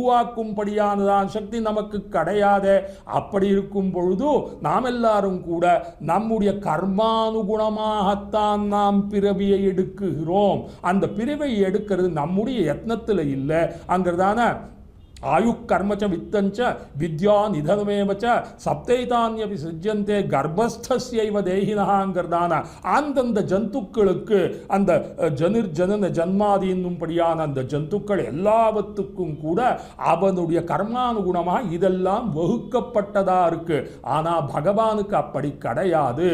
உருவாக்கும்படியானதான் சக்தி நமக்கு கிடையாது. அப்படி இருக்கும் பொழுது நாம் எல்லாரும் கூட நம்முடைய கர்மானுகுணமாகத்தான் நாம் பிறவியை எடுக்குகிறோம். அந்த பிறவியை எடுக்கிறது நம்முடைய யத்னத்தில் இல்லை. அங்கிறதான ஆயு கர்மச்ச வித்தஞ்ச வித்யா நிதனமேவச்ச சப்தைதான்யபி சிருஜ்யந்தே கர்ப்பஸ்தஸ்யைவ தேகினஹாங்கிறதான அந்தந்த ஜந்துக்களுக்கு அந்த ஜனன ஜன்மாதி என்னும்படியான அந்த ஜந்துக்கள் எல்லாவற்றுக்கும் கூட அவனுடைய கர்மானுகுணமாக இதெல்லாம் வகுக்கப்பட்டதா இருக்கு. ஆனால் பகவானுக்கு அப்படி கிடையாது.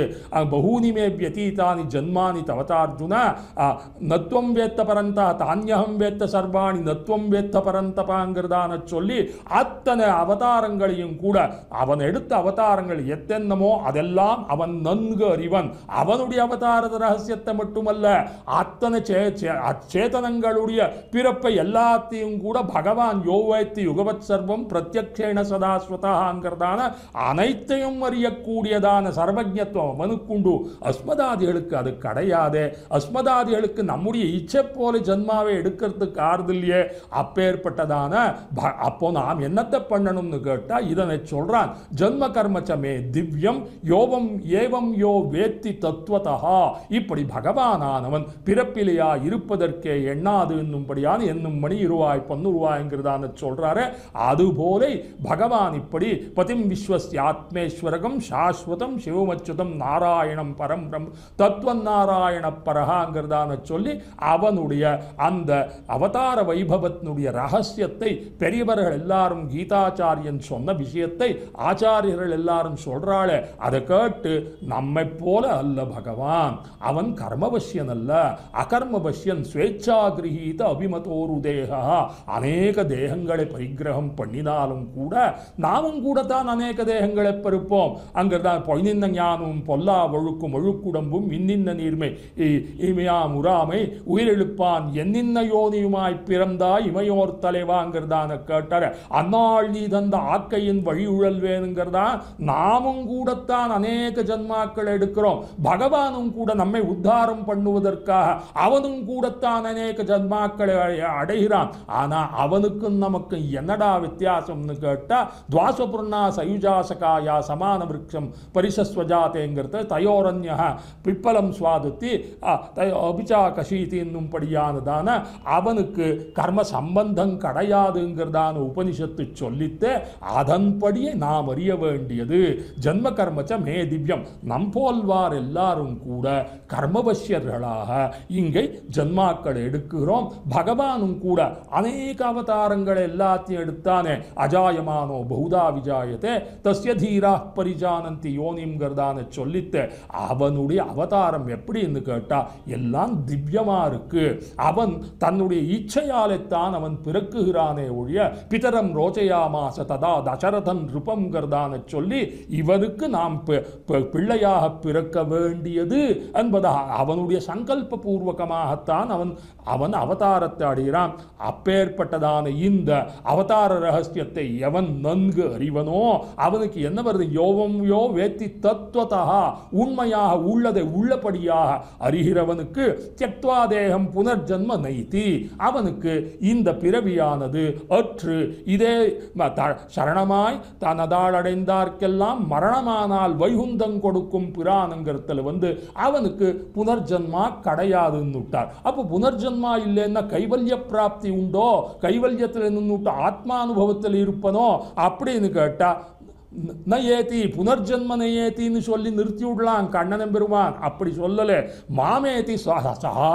பகூனிமே வியதீதானி ஜன்மானி தவதார்ஜுன நத்வம் வேத்த பரந்தா தானியகம் வேத்த சர்வாணி நத்வம் வேத்த பரந்தபாங்கிறதான சொல்லி அத்தனை அவதாரங்களையும் கூட அவன் எடுத்த அவதாரங்கள் எத்தென்னமோ அதெல்லாம் அவன் நன்கு அறிவன். அவனுடைய அவதார ரகசியத்தை மட்டுமல்ல, அத்தனை சேதனங்களுடைய பிறப்பை எல்லாத்தையும் கூட பகவான் யோவைத்து யுகவத் சர்வம் பிரத்யக்ஷேண சதாஸ்வதாங்கிறதான அனைத்தையும் அறியக்கூடியதான சர்வஜத்துவம் அவனுக்குண்டு. அஸ்மதாதிகளுக்கு அது கிடையாது. அஸ்மதாதிகளுக்கு நம்முடைய இச்சை போல ஜன்மாவை எடுக்கிறதுக்கு ஆறுதில்லையே. அப்பேற்பட்டதான அப்போ நாம் என்னத்தை பண்ணணும்னு கேட்டா இதனை சொல்றான். ஜன்ம கர்மச்சமே திவ்யம் யோவம் ஏவம் யோ வேத்தி தத்துவதா. இப்படி பகவானானவன் பிறப்பிலையா இருப்பதற்கே எண்ணாது என்னும்படியான என்னும் மணி இருவாய் பொன்னுருவாய்ங்கிறதான சொல்றாரு. அதுபோல பகவான் இப்படி பதிம் விஸ்வஸ்யாத்மேஸ்வரகம் சாஸ்வதம் சிவமச்சுதம் நாராயணம் பரம் தத்துவ நாராயண பரகாங்கிறதான சொல்லி அவனுடைய அந்த அவதார வைபவத்தினுடைய ரகசியத்தை பெரியவர்கள் எல்லாரும் கீதாச்சாரியன் சொன்ன விஷயத்தை ஆச்சாரியர்கள் எல்லாரும் சொல்றாளே, அதை கேட்டு நம்மை போல அல்ல பகவான். அவன் கர்மவசியன் அல்ல, அகர்மவசியன். ஸ்வேச்சாகிரகீத அபிமதோரு தேகா. அநேக தேகங்களை பரிகிரகம் பண்ணினாலும் கூட நாமும் கூட தான் அநேக தேகங்களை பெருப்போம். அங்கதான் பொய்நின்ன ஞானமும் பொல்லா ஒழுக்கும் ஒழுக்குடம்பும் இன்னின்ன நீர்மை இமையா முறாமை உயிரெழுப்பான் என்னின்ன யோனியுமாய் பிறந்தாய் இமையோர் தலைவாங்கிறதான கேட்டார். அந்நாள் நீ தந்த ஆக்கையின் வழி உழல் வேணுங்கிறதா. நாமும் கூடத்தான் அநேக ஜன்மாக்கள் எடுக்கிறோம். பகவானும் கூட நம்மை உத்தாரம் பண்ணுவதற்காக அவனும் கூடத்தான் அநேக ஜன்மாக்களை அடைகிறான். ஆனா அவனுக்கும் நமக்கு என்னடா வித்தியாசம்னு கேட்டா, துவாசபுர்ணா சயுஜாசகாயா சமான விருட்சம் பரிசஸ்வஜாத்தேங்கிறது தயோரண்ய பிப்பலம் சுவாதுத்தி அபிச்சா கஷீதி என்னும் படியானதான அவனுக்கு கர்ம சம்பந்தம் கிடையாதுங்கிறதான உபனிஷத்து சொல்லித்து அதன்படியே நாம் அறிய வேண்டியது. ஜன்ம கர்மச்ச மே திவ்யம். நம் போல்வார் எல்லாரும் கூட கர்மவசியர்களாக இங்கே ஜன்மாக்கள் எடுக்கிறோம். பகவானும் கூட அநேக அவதாரங்களை எல்லாத்தையும் எடுத்தானே. அஜாயமானோ பகுதா விஜாயத்தே தஸ்ய தீரா பரிஜானந்தி யோனிம்ங்கிறதான சொல்லித்து அவனுடைய அவதாரம் எப்படின்னு கேட்டா எல்லாம் திவ்யமா இருக்கு. அவன் தன்னுடைய இச்சையாலைத்தான் அவன் பிறக்குகிறானே ஒழிய பிதரம் ரோச்சயாமாச ததா தசரதன் ருபம்ங்கிறதான சொல்லி இவனுக்கு நாம் பிள்ளையாக பிறக்க வேண்டியது என்பதாக அவனுடைய சங்கல்ப பூர்வகமாகத்தான் அவன் அவதாரத்தை அடைகிறான். அப்பேற்பட்டதான இந்த அவதார ரகசியத்தை எவன் நன்கு அறிவனோ அவனுக்கு என்ன வருது? யோவம் யோ வேத்தி தத்துவதா. உண்மையாக உள்ளதை உள்ளபடியாக அறிகிறவனுக்கு தியக்த்வா தேகம் புனர்ஜன்ம நைதி. அவனுக்கு இந்த பிறவியானது அற்று இதே சரணமாய் தனதால் அடைந்தார்க்கெல்லாம் மரணமானால் வைகுந்தம் கொடுக்கும் பிரானுங்கிறதுல அவனுக்கு புனர்ஜன்மா கிடையாதுன்னு விட்டார். அப்போ புனர்ஜன்மா இல்லைன்னா கைவல்ய பிராப்தி உண்டோ? கைவல்யத்தில் நின்றுட்டு ஆத்மானுபவத்தில் இருப்பனோ அப்படின்னு கேட்டா நயேதி புனர்ஜன்ம நயேத்தின்னு சொல்லி நிறுத்தி விடலாம் கண்ணன் பெருமான். அப்படி சொல்லலை. மாமேதி சஹா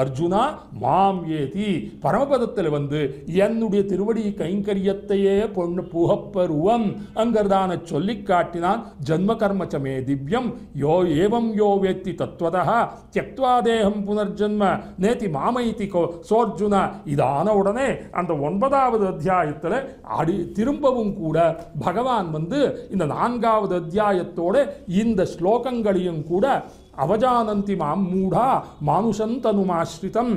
அர்ஜுனா மாம் ஏதி பரமபதத்தில் வந்து என்னுடைய திருவடி கைங்கரியத்தையே பொண்ணு புகப்பருவம் அங்கிறதான சொல்லி காட்டினான். ஜன்ம கர்மச்சமே திவ்யம் யோ ஏவம் யோ வேத்தி தத்வதா தியக்த்வா தேகம் புனர்ஜன்ம நேதி மாமைதி சோர்ஜுனா. இதான உடனே அந்த 9வது அத்தியாயத்தில் திரும்பவும் கூட பகவான் வந்து இந்த 4வது அத்தியாயத்தோட இந்த ஸ்லோகங்களையும் கூட அவஜானந்தி மாம் மூடா மானுஷந்தனுமாஸ்ரிதம்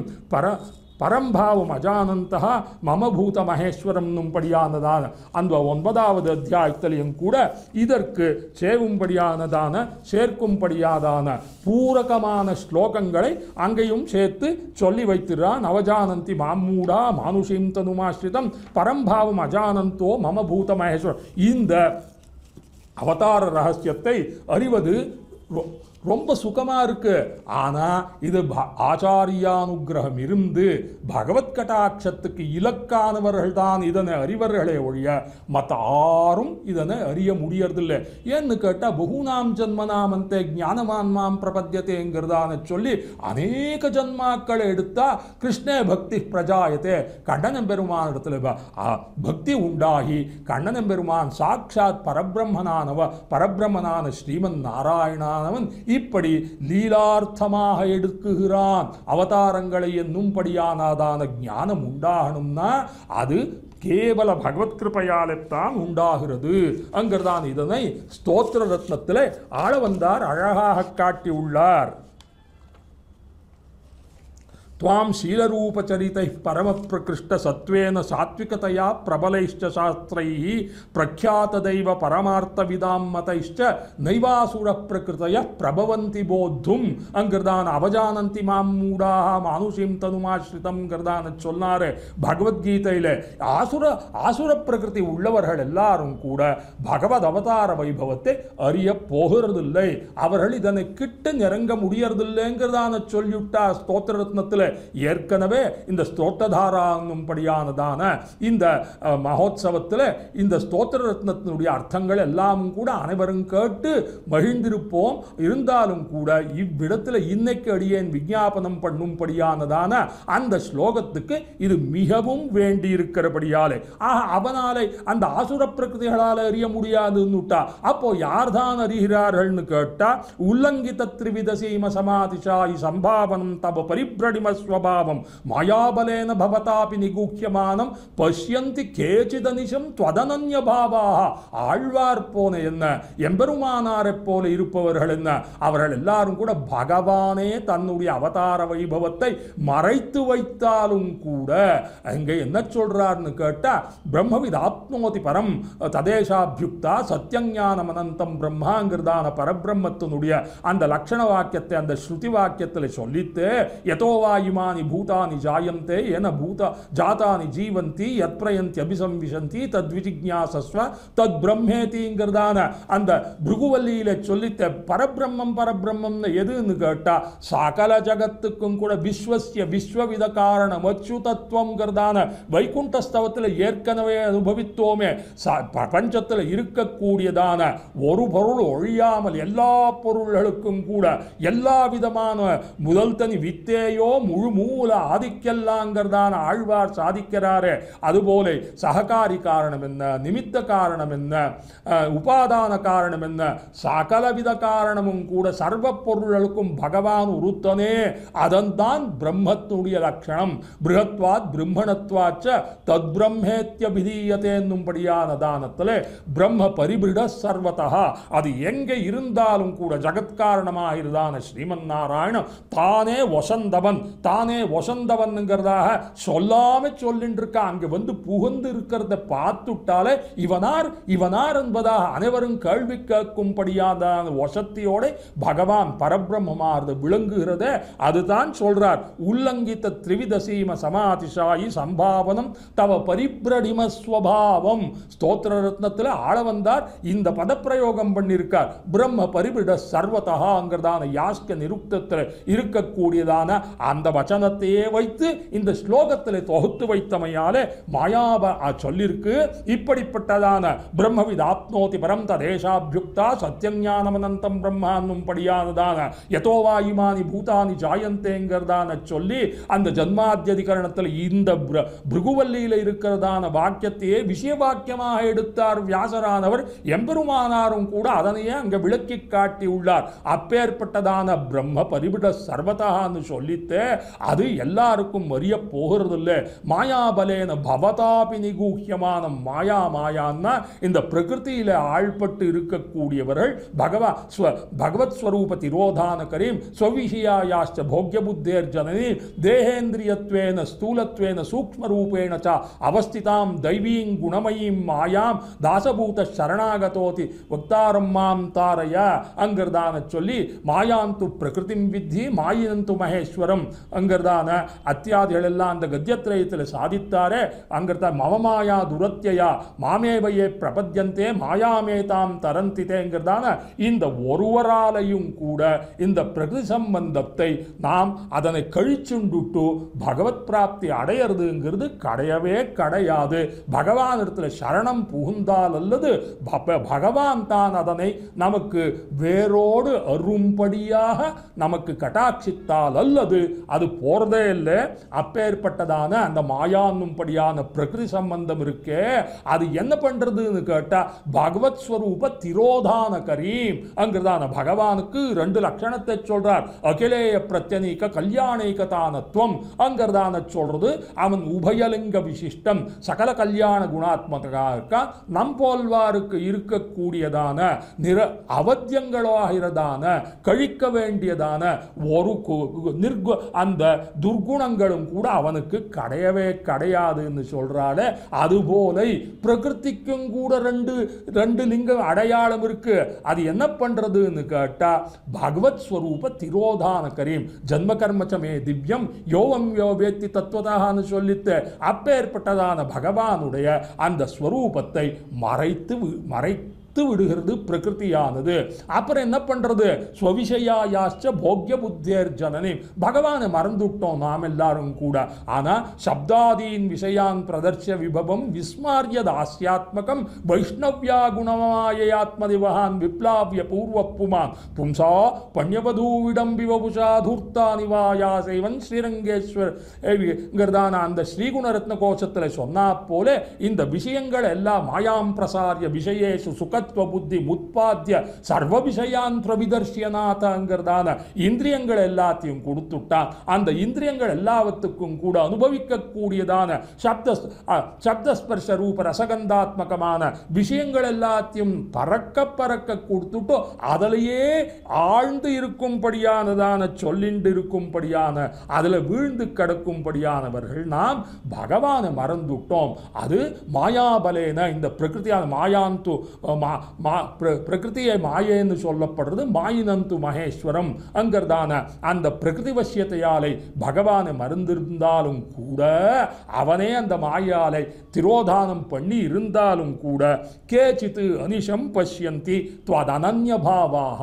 பரம்பாவம் அஜானந்தா மமபூத மகேஸ்வரம் படியானதான அந்த 9வது அத்தியாயத்திலையும் கூட இதற்கு சேர்க்கும்படியானதான பூரகமான ஸ்லோகங்களை அங்கேயும் சேர்த்து சொல்லி வைத்திருக்கிறான். அவஜானந்தி மாமூடா மானுஷீம் தனுமாஸ்ரிதம் பரம்பாவம் அஜானந்தோ மமபூத மகேஸ்வரம். இந்த அவதார ரகசியத்தை அறிவது ரொம்ப சுகமாக இருக்கு. ஆனால் இது ஆச்சாரியானுகிரகம் இருந்து பகவத் கட்டாட்சத்துக்கு இலக்கானவர்கள் தான் இதனை அறிவர்களே ஒழிய மற்ற யாரும் இதனை அறிய முடியறதில்லை. ஏன்னு கேட்டால் பகுநாம் ஜன்மநாமந்தே ஞானமான்மாம் பிரபத்தியத்தைங்கிறதான சொல்லி அநேக ஜன்மாக்களை எடுத்தால் கிருஷ்ணே பக்தி பிரஜாயத்தே கண்ணனம் பெருமான் இடத்துல பக்தி உண்டாகி கண்ணனம் பெருமான் சாட்சாத் பரபிரம்மனான ஸ்ரீமன் நாராயணானவன் இப்படி லீலார்த்தமாக எடுக்குகிறான். அவதாரங்களை என்னும்படியானதான ஞானம் உண்டாகணும்னா அது கேவல பகவத் கிருபையால்தான் உண்டாகிறது அங்கிறதான் இதனை ஸ்தோத்திர ரத்னத்தில் ஆளவந்தார் அழகாக காட்டியுள்ளார். त्वां शीलरूपचरितैः परमप्रकृष्टसत्त्वेन सात्विकतया प्रबलैश्च शास्त्रैः प्रख्यातदैव परमार्थविदां मतैश्च नैवासुरप्रकृतयः प्रभवन्ति बोद्धुम् अंगर्दान அவஜானந்தி மாம் மூடாக மானுஷீம் தனுமாஸ்ரிதம்ங்கிறதான சொன்னார் பகவத்கீதையில். ஆசுர பிரகிருதி உள்ளவர்கள் எல்லாரும் கூட பகவத் அவதார வைபவத்தை அறிய போகிறதில்லை. அவர்கள் இதனை கிட்ட நெருங்க முடியறதில்லைங்கிறதான சொல்லிவிட்டா ஸ்தோத்திர ரத்னத்தில். ஏற்கனவே இந்த ஸ்தோத்திரதாரானும்படியானதான இந்த மகோத்சவத்தில் இந்த ஸ்தோத்திர ரத்னத்தினுடைய அர்த்தங்கள் எல்லாம் கூட அனைவரும் கேட்டு மகிழ்ந்திருப்போம். இருந்தாலும் கூட இவ்விடத்தில் இன்னைக்கு அடியேன் விஞ்ஞாபனம் பண்ணும்படியானதான அந்த ஸ்லோகத்துக்கு இது மிகவும் வேண்டியிருக்கிறபடியாலே அவனாலே அந்த ஆசுர பிரகிருதிகளால் அறிய முடியாதுன்னுட்டா. அப்போ யார்தான் அறிகிறார்கள்னு கேட்டா உல்லங்கித திரிவித சீம சமாதிஷாயி சம்பாவனம் தப பரிப்ரடிம ஸ்வபாவம் மாயாபலேன பவதாபி நிகூஹ்யமானம் பஷ்யந்தி கேச்சிதனிஷம் த்வதனன்ய பாவாக. ஆழ்வார் போன என்ன எம்பெருமானாரை போல இருப்பவர்கள் என்ன அவர்கள் எல்லாரும் கூட பகவானே தன்னுடைய அவதார வைபவத்தை மறைத்து வைத்தாலும் கூட அங்கே என்ன சொல்றார்னு கேட்டா பிரம்மவித் ஆப்னோதி பரம் ததேஷாபியுக்தா சத்யஞானம் அனந்தம் பிரம்மாங்கிறதான பரபிரம்மத்தினுடைய அந்த லட்சண வாக்கியத்தை அந்த ஸ்ருதி வாக்கியத்தில் சொல்லித்து யதோவா இமானி பூதானி ஜாயந்தே ஏன பூத ஜாதானி ஜீவந்தி யத் பிரயந்தி அபிசம்விசந்தி தத்விஜிக்ஞாசஸ்வ தத் பிரம்மேதிங்கிறதான அந்த பிருகுவல்லியில சொல்லித்த பரபிரம்மம்னு எதுன்னு கேட்டா சகல ஜகத்துக்கும் கூட விஸ்வஸ்ய விஸ்வவித காரணம் அச்சுதத்துவம்ங்கிறதான வைகுண்டஸ்தவத்தில் ஏற்கனவே அனுபவித்தோமே. பிரபஞ்சத்தில் இருக்கக்கூடியதான ஒரு பொருள் ஒழியாமல் எல்லா பொருள்களுக்கும் கூட எல்லா விதமான முதல் தனி வித்தேயோ முழு மூல ஆதிக்கல்லாங்கிறதான ஆழ்வார் சாதிக்கிறாரே. அதுபோல சககாரி காரணம் என்ன, நிமித்த காரணம் என்ன, உபாதான காரணம் என்ன, சகலவித காரணமும் கூட சர்வ பொருள்களுக்கும் பகவான் உருத்தனே. அதன்தான் பிரம்மத்துடைய லட்சணம். பிருகத்வாத் பிரம்மணத்வாச்ச தத் பிரம்மேத்யபிதீயதே என்னும்படியான தானத்தில் பிரம்ம பரிபிருட சர்வதா. அது எங்கே இருந்தாலும் கூட ஜகத்காரணமாக இருந்தான ஸ்ரீமன் நாராயணன் தானே வசந்தவன்ங்கிறதாக சொல்லாம சொல்லிட்டு இருக்கா. அங்க வந்து புகுந்து இருக்கிறத பார்த்துட்டாலே இவனார் என்பதாக அனைவரும் கேள்வி கேட்கும்படியான வசத்தியோட பகவான் பரபிரம்மமானது விளங்குகிறதே. அதுதான் சொல்றார் உல்லங்கித்த திரிவிதசீம சமாதிஷாயி சம்பாவனம் தவ பரிப்ரடிம ஸ்வபாவம். ஸ்தோத்திர ரத்னத்தில் ஆள வந்தார் இந்த பதப்பிரயோகம் பண்ணியிருக்கார். பிரம்ம பரிபிட சர்வதகாங்கிறதான யாஸ்க நிருக்தத்தில் இருக்கக்கூடியதான அந்த வச்சனத்தையே வைத்து இந்த ஸ்லோகத்தில் தொகுத்து வைத்தமையாலே மாயாப சொல்லிருக்கு. இப்படிப்பட்டதான பிரம்மவித் ஆப்னோதி பரம் ததேஷாபியுக்தா சத்தியஞானமனந்தம் பிரம்மான்னும் படியானதான யதோவா இமானி பூதானி ஜாயந்தேங்கிறதான சொல்லி அந்த ஜன்மாத்தியதிகரணத்தில் இந்த பிருகுவல்லியில் இருக்கிறதான வாக்கியத்தையே விஷய வாக்கியமாக எடுத்தார் வியாசரானவர். எம்பெருமானாரும் கூட அதனையே அங்க விளக்கி காட்டி உள்ளார். அப்பேற்பட்டதான பிரம்ம பரிபிட சர்வதான்னு சொல்லித்தே அது எல்லாருக்கும் அறிய போகிறது இல்லை. மாயாபலேன பவதாபி நிகூஹ்யமான மாயான்னா இந்த பிரகிருதியில ஆழ்பட்டு இருக்கக்கூடியவர்கள் பகவத் ஸ்வரூப திரோதான கரீம் ஸ்வவிஷயாயாச்ச போக்ய புத்தேர் ஜனனி தேகேந்திரியத்வேன ஸ்தூலத்வேன சூக்ஷ்மரூபேண ச அவஸ்திதாம் தெய்வீம் குணமயீம் மாயாம் தாசபூத சரணாகதோதி வக்தாரம் மாம் தாரய அங்கிறதான சொல்லி மாயாந்து பிரகிருதிம் வித்தி மாயினந்து மகேஸ்வரம் அங்கிறதான அத்தியாதிகள் எல்லாம் அந்த கத்தியத்திரயத்தில் சாதித்தாரே. அங்கிறத மமமாயா துரத்தியா மாமேவையே பிரபத்யந்தே மாயாமேதாம் தரந்திதேங்கிறதான இந்த ஒருவராலையும் கூட இந்த பிரகிருதி சம்பந்தத்தை நாம் அதனை கழிச்சுண்டுட்டு பகவத் பிராப்தி அடையிறதுங்கிறது கிடையவே கிடையாது. பகவானிடத்தில் சரணம் புகுந்தால் அல்லது பகவான் தான் அதனை நமக்கு வேரோடு அரும்படியாக நமக்கு கட்டாட்சித்தால் அல்லது அது போறதே இல்லை. அப்பேற்பட்டதான அந்த மாயான்னும்படியான பிரகிருதி சம்பந்தம் இருக்கே அது என்ன பண்றதுன்னு கேட்டா பகவத் ஸ்வரூப திரோதான கரீம் அங்கிறதான பகவானுக்கு 2 லட்சணத்தை சொல்றார். அகிலேய பிரத்யநீக கல்யாணிகதானத்துவம் அங்கிறதான சொல்றது அவன் உபயலிங்க விசிஷ்டம் சகல கல்யாண குணாத்மகா இருக்கா. நம் போல்வாருக்கு இருக்கக்கூடியதான அவத்தியங்களாகிறதான கழிக்க வேண்டியதான ஒரு அந்த துர்குணங்களும் கூட அவனுக்கு கிடையவே கிடையாதுன்னு சொல்றாரு. அதுபோல பிரகிருதிக்கும் கூட ரெண்டு லிங்க அடையாளம் இருக்கு. அது என்ன பண்றதுன்னு கேட்டா பகவத் ஸ்வரூப திரோதான கரீம் ஜன்ம கர்மச்சமே திவ்யம் யோவம் யோவேத்தி தத்துவதான்னு சொல்லிட்டு அப்பேற்பட்டதான பகவானுடைய அந்த ஸ்வரூபத்தை மறைத்து விடுகிறது பிரகிருதியானது. அப்புறம் என்ன பண்றது? ஸ்வவிஷயாயாச்ச போக்ய புத்தேர் ஜனனி பகவானை மறந்துவிட்டோம் நாம் எல்லாரும் கூட. ஆனா சப்தாதீன் விஷயான் பிரதர்ஷ விபவம் விஸ்மாரிய தாஸ்யாத்மகம் வைஷ்ணவ்யா குணமாயாத்மதிவகான் விப்ளாவிய பூர்வ புமான் பும்சா பண்யவதூவிடம் விவபுஷா தூர்த்தா நிவாயா செய்வன் ஸ்ரீரங்கேஸ்வரங்கிறதான அந்த ஸ்ரீகுணரத்ன கோஷத்தில் சொன்னா போல இந்த விஷயங்கள் எல்லாம் மாயாம் பிரசாரிய விஷயேஷு சுக புத்தி முத்பாத்திய சர்வ விஷயான் பிரவிதர்ஷியநாதங்கிறதான இந்திரியங்கள் எல்லாத்தையும் கொடுத்துட்டான். அந்த இந்திரியங்கள் எல்லாவற்றுக்கும் கூட அனுபவிக்கக்கூடியதான சப்தஸ்பர்ஷ ரூப ரசகந்தாத்மகமான விஷயங்கள் எல்லாத்தையும் பறக்க கொடுத்துட்டோ அதிலேயே ஆழ்ந்து இருக்கும்படியானதான சொல்லிண்டு இருக்கும்படியான அதில் வீழ்ந்து கிடக்கும்படியானவர்கள் நாம் பகவானை மறந்துட்டோம். அது மாயாபலேன இந்த பிரகிருதியான மாயாந்து பிரகிருதியை மாயேன்னு சொல்லப்படுறது மாயினந்து மகேஸ்வரம் அங்கிறதான அந்த பிரகிருதி வசியத்தையாலை பகவானை மறந்திருந்தாலும் கூட அவனே அந்த மாயாலை திரோதானம் பண்ணி இருந்தாலும் கூட கேச்சித்து அனிஷம் பஷ்யந்தி துவதனன்ய பாவாக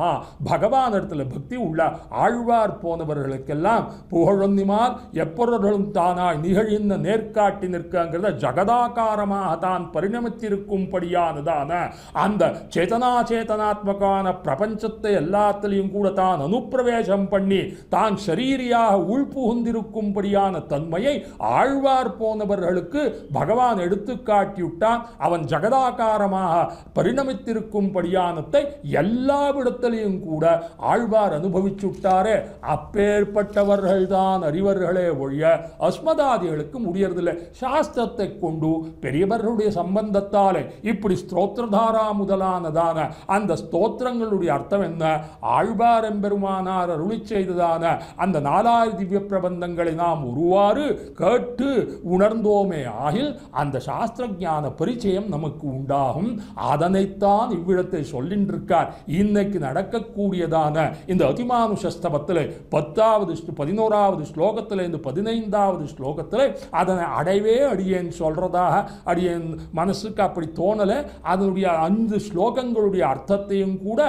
பகவானிடத்தில் பக்தி உள்ள ஆழ்வார் போனவர்களுக்கெல்லாம் புகழொன்னிமால் எப்பொருளும் தானாய் நிகழிந்த நேர்காட்டி நிற்கங்கிறத ஜகதாகாரமாக தான் பரிணமித்திருக்கும்படியானதான அந்த சேதனாத்மகான பிரபஞ்சத்தை எல்லாத்திலையும் கூட தான் அனுப்பிரவேசம் பண்ணி தான் ஷரீரியாக உள்புகுந்திருக்கும்படியான தன்மையை ஆழ்வார் போனவர்களுக்கு பகவான் எடுத்து காட்டிவிட்டான். அவன் ஜகதாகாரமாக பரிணமித்திருக்கும்படியானத்தை எல்லாவிடத்திலையும் கூட ஆழ்வார் அனுபவிச்சுட்டாரே. அப்பேற்பட்டவர்கள் தான் அறிவர்களே ஒழிய அஸ்மதாதிகளுக்கு முடியறதில்லை. சாஸ்திரத்தை கொண்டு பெரியவர்களுடைய சம்பந்தத்தாலே இப்படி ஸ்தோத்திரதாரா முதலானதான அந்த ஸ்தோத்திரங்களுடைய அர்த்தம் என்ன? ஆழ்வார் எம்பெருமானார் அருளி செய்ததான அந்த 4000 திவ்ய பிரபந்தங்களை நாம் ஒருவாறு கேட்டு உணர்ந்தோமே ஆகில் அந்த சாஸ்திர ஞான பரிச்சயம் நமக்கு உண்டாகும். அதனைத்தான் இவ்விடத்தை சொல்லின்றிருக்கார். இன்னைக்கு நடக்கக்கூடியதான இந்த அதிமானுஷஸ்தவத்தில் 10வது 11வது ஸ்லோகத்தில் இந்த 15வது ஸ்லோகத்தில் அதனை அடைவே அடியேன் சொல்றதாக அடியேன் மனசுக்கு அப்படி தோணலை. அதனுடைய 5 ஸ்லோகங்களுடைய அர்த்தத்தையும் கூட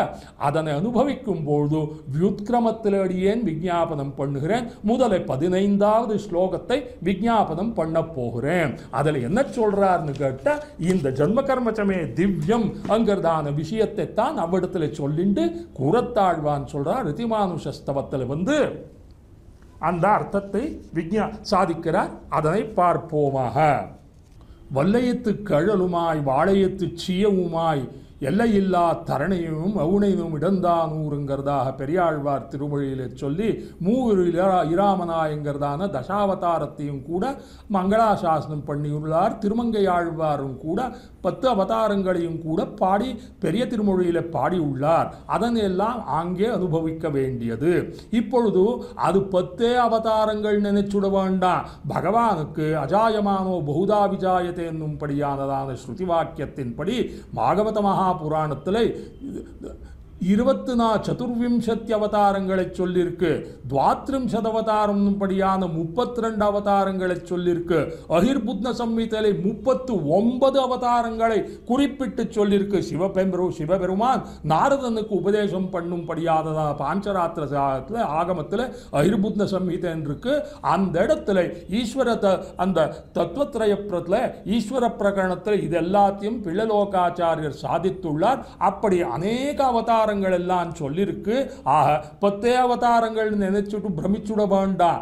அதனை அனுபவிக்கும் பொழுது வியுத்கிரமத்தில் அடியேன் விஞ்ஞாபனம் பண்ணுகிறேன். முதலை 15வது ஸ்லோகத்தை விஞ்ஞாபனம் பண்ண போகிறேன். அதில் என்ன சொல்றாருன்னு கேட்டா, இந்த ஜன்ம கர்மச்சமே திவ்யம் அங்கிறதான விஷயத்தை தான் அவ்விடத்தில் சொல்லிண்டு கூறத்தாழ்வான் சொல்றார். ரிதிமானுஷஸ்தவத்தில் அந்த அர்த்தத்தை சாதிக்கிறார். அதனை பார்ப்போமாக. வல்லையத்து கழலுமாய் வாழையத்து சீயவுமாய் எல்லையில்லா தரணையும் அவுணையும் இடந்தானூருங்கிறதாக பெரியாழ்வார் திருமொழியிலே சொல்லி மூவிரு இராமனாயங்கிறதான தசாவதாரத்தையும் கூட மங்களாசாசனம் பண்ணியுள்ளார். திருமங்கையாழ்வாரும் கூட 10 அவதாரங்களையும் கூட பாடி பெரிய திருமொழியில் பாடியுள்ளார். அதனையெல்லாம் அங்கே அனுபவிக்க வேண்டியது. இப்பொழுது அது 10 அவதாரங்கள் நினைச்சுட வேண்டாம். பகவானுக்கு அஜாயமானோ பகுதா விஜாயத்தை என்னும்படியானதான ஸ்ருதி வாக்கியத்தின்படி பாகவத மகாபுராணத்தில் 24 அவதாரங்களை சொல்லியிருக்கு. 32 அவதாரம் படியான 32 அவதாரங்களை சொல்லியிருக்கு. அஹிர்புத்ன சம்ஹிதையிலே 39 அவதாரங்களை குறிப்பிட்டு சொல்லியிருக்கு. சிவபெருமான் நாரதனுக்கு உபதேசம் பண்ணும்படியாத பாஞ்சராத்திர ஆகமத்தில் அஹிர்புத்ன சம்ஹிதை இருக்கு. அந்த இடத்துல அந்த தத்துவத்திரயத்தில் ஈஸ்வர பிரகரணத்தில் இது எல்லாத்தையும் பிள்ளலோகாச்சாரியர் சாதித்துள்ளார். அப்படி அநேக அவதார எல்லாம் சொல்லிருக்கு. ஆக 10 அவதாரங்கள் நினைச்சுட்டு பிரமிச்சுட வேண்டாம்.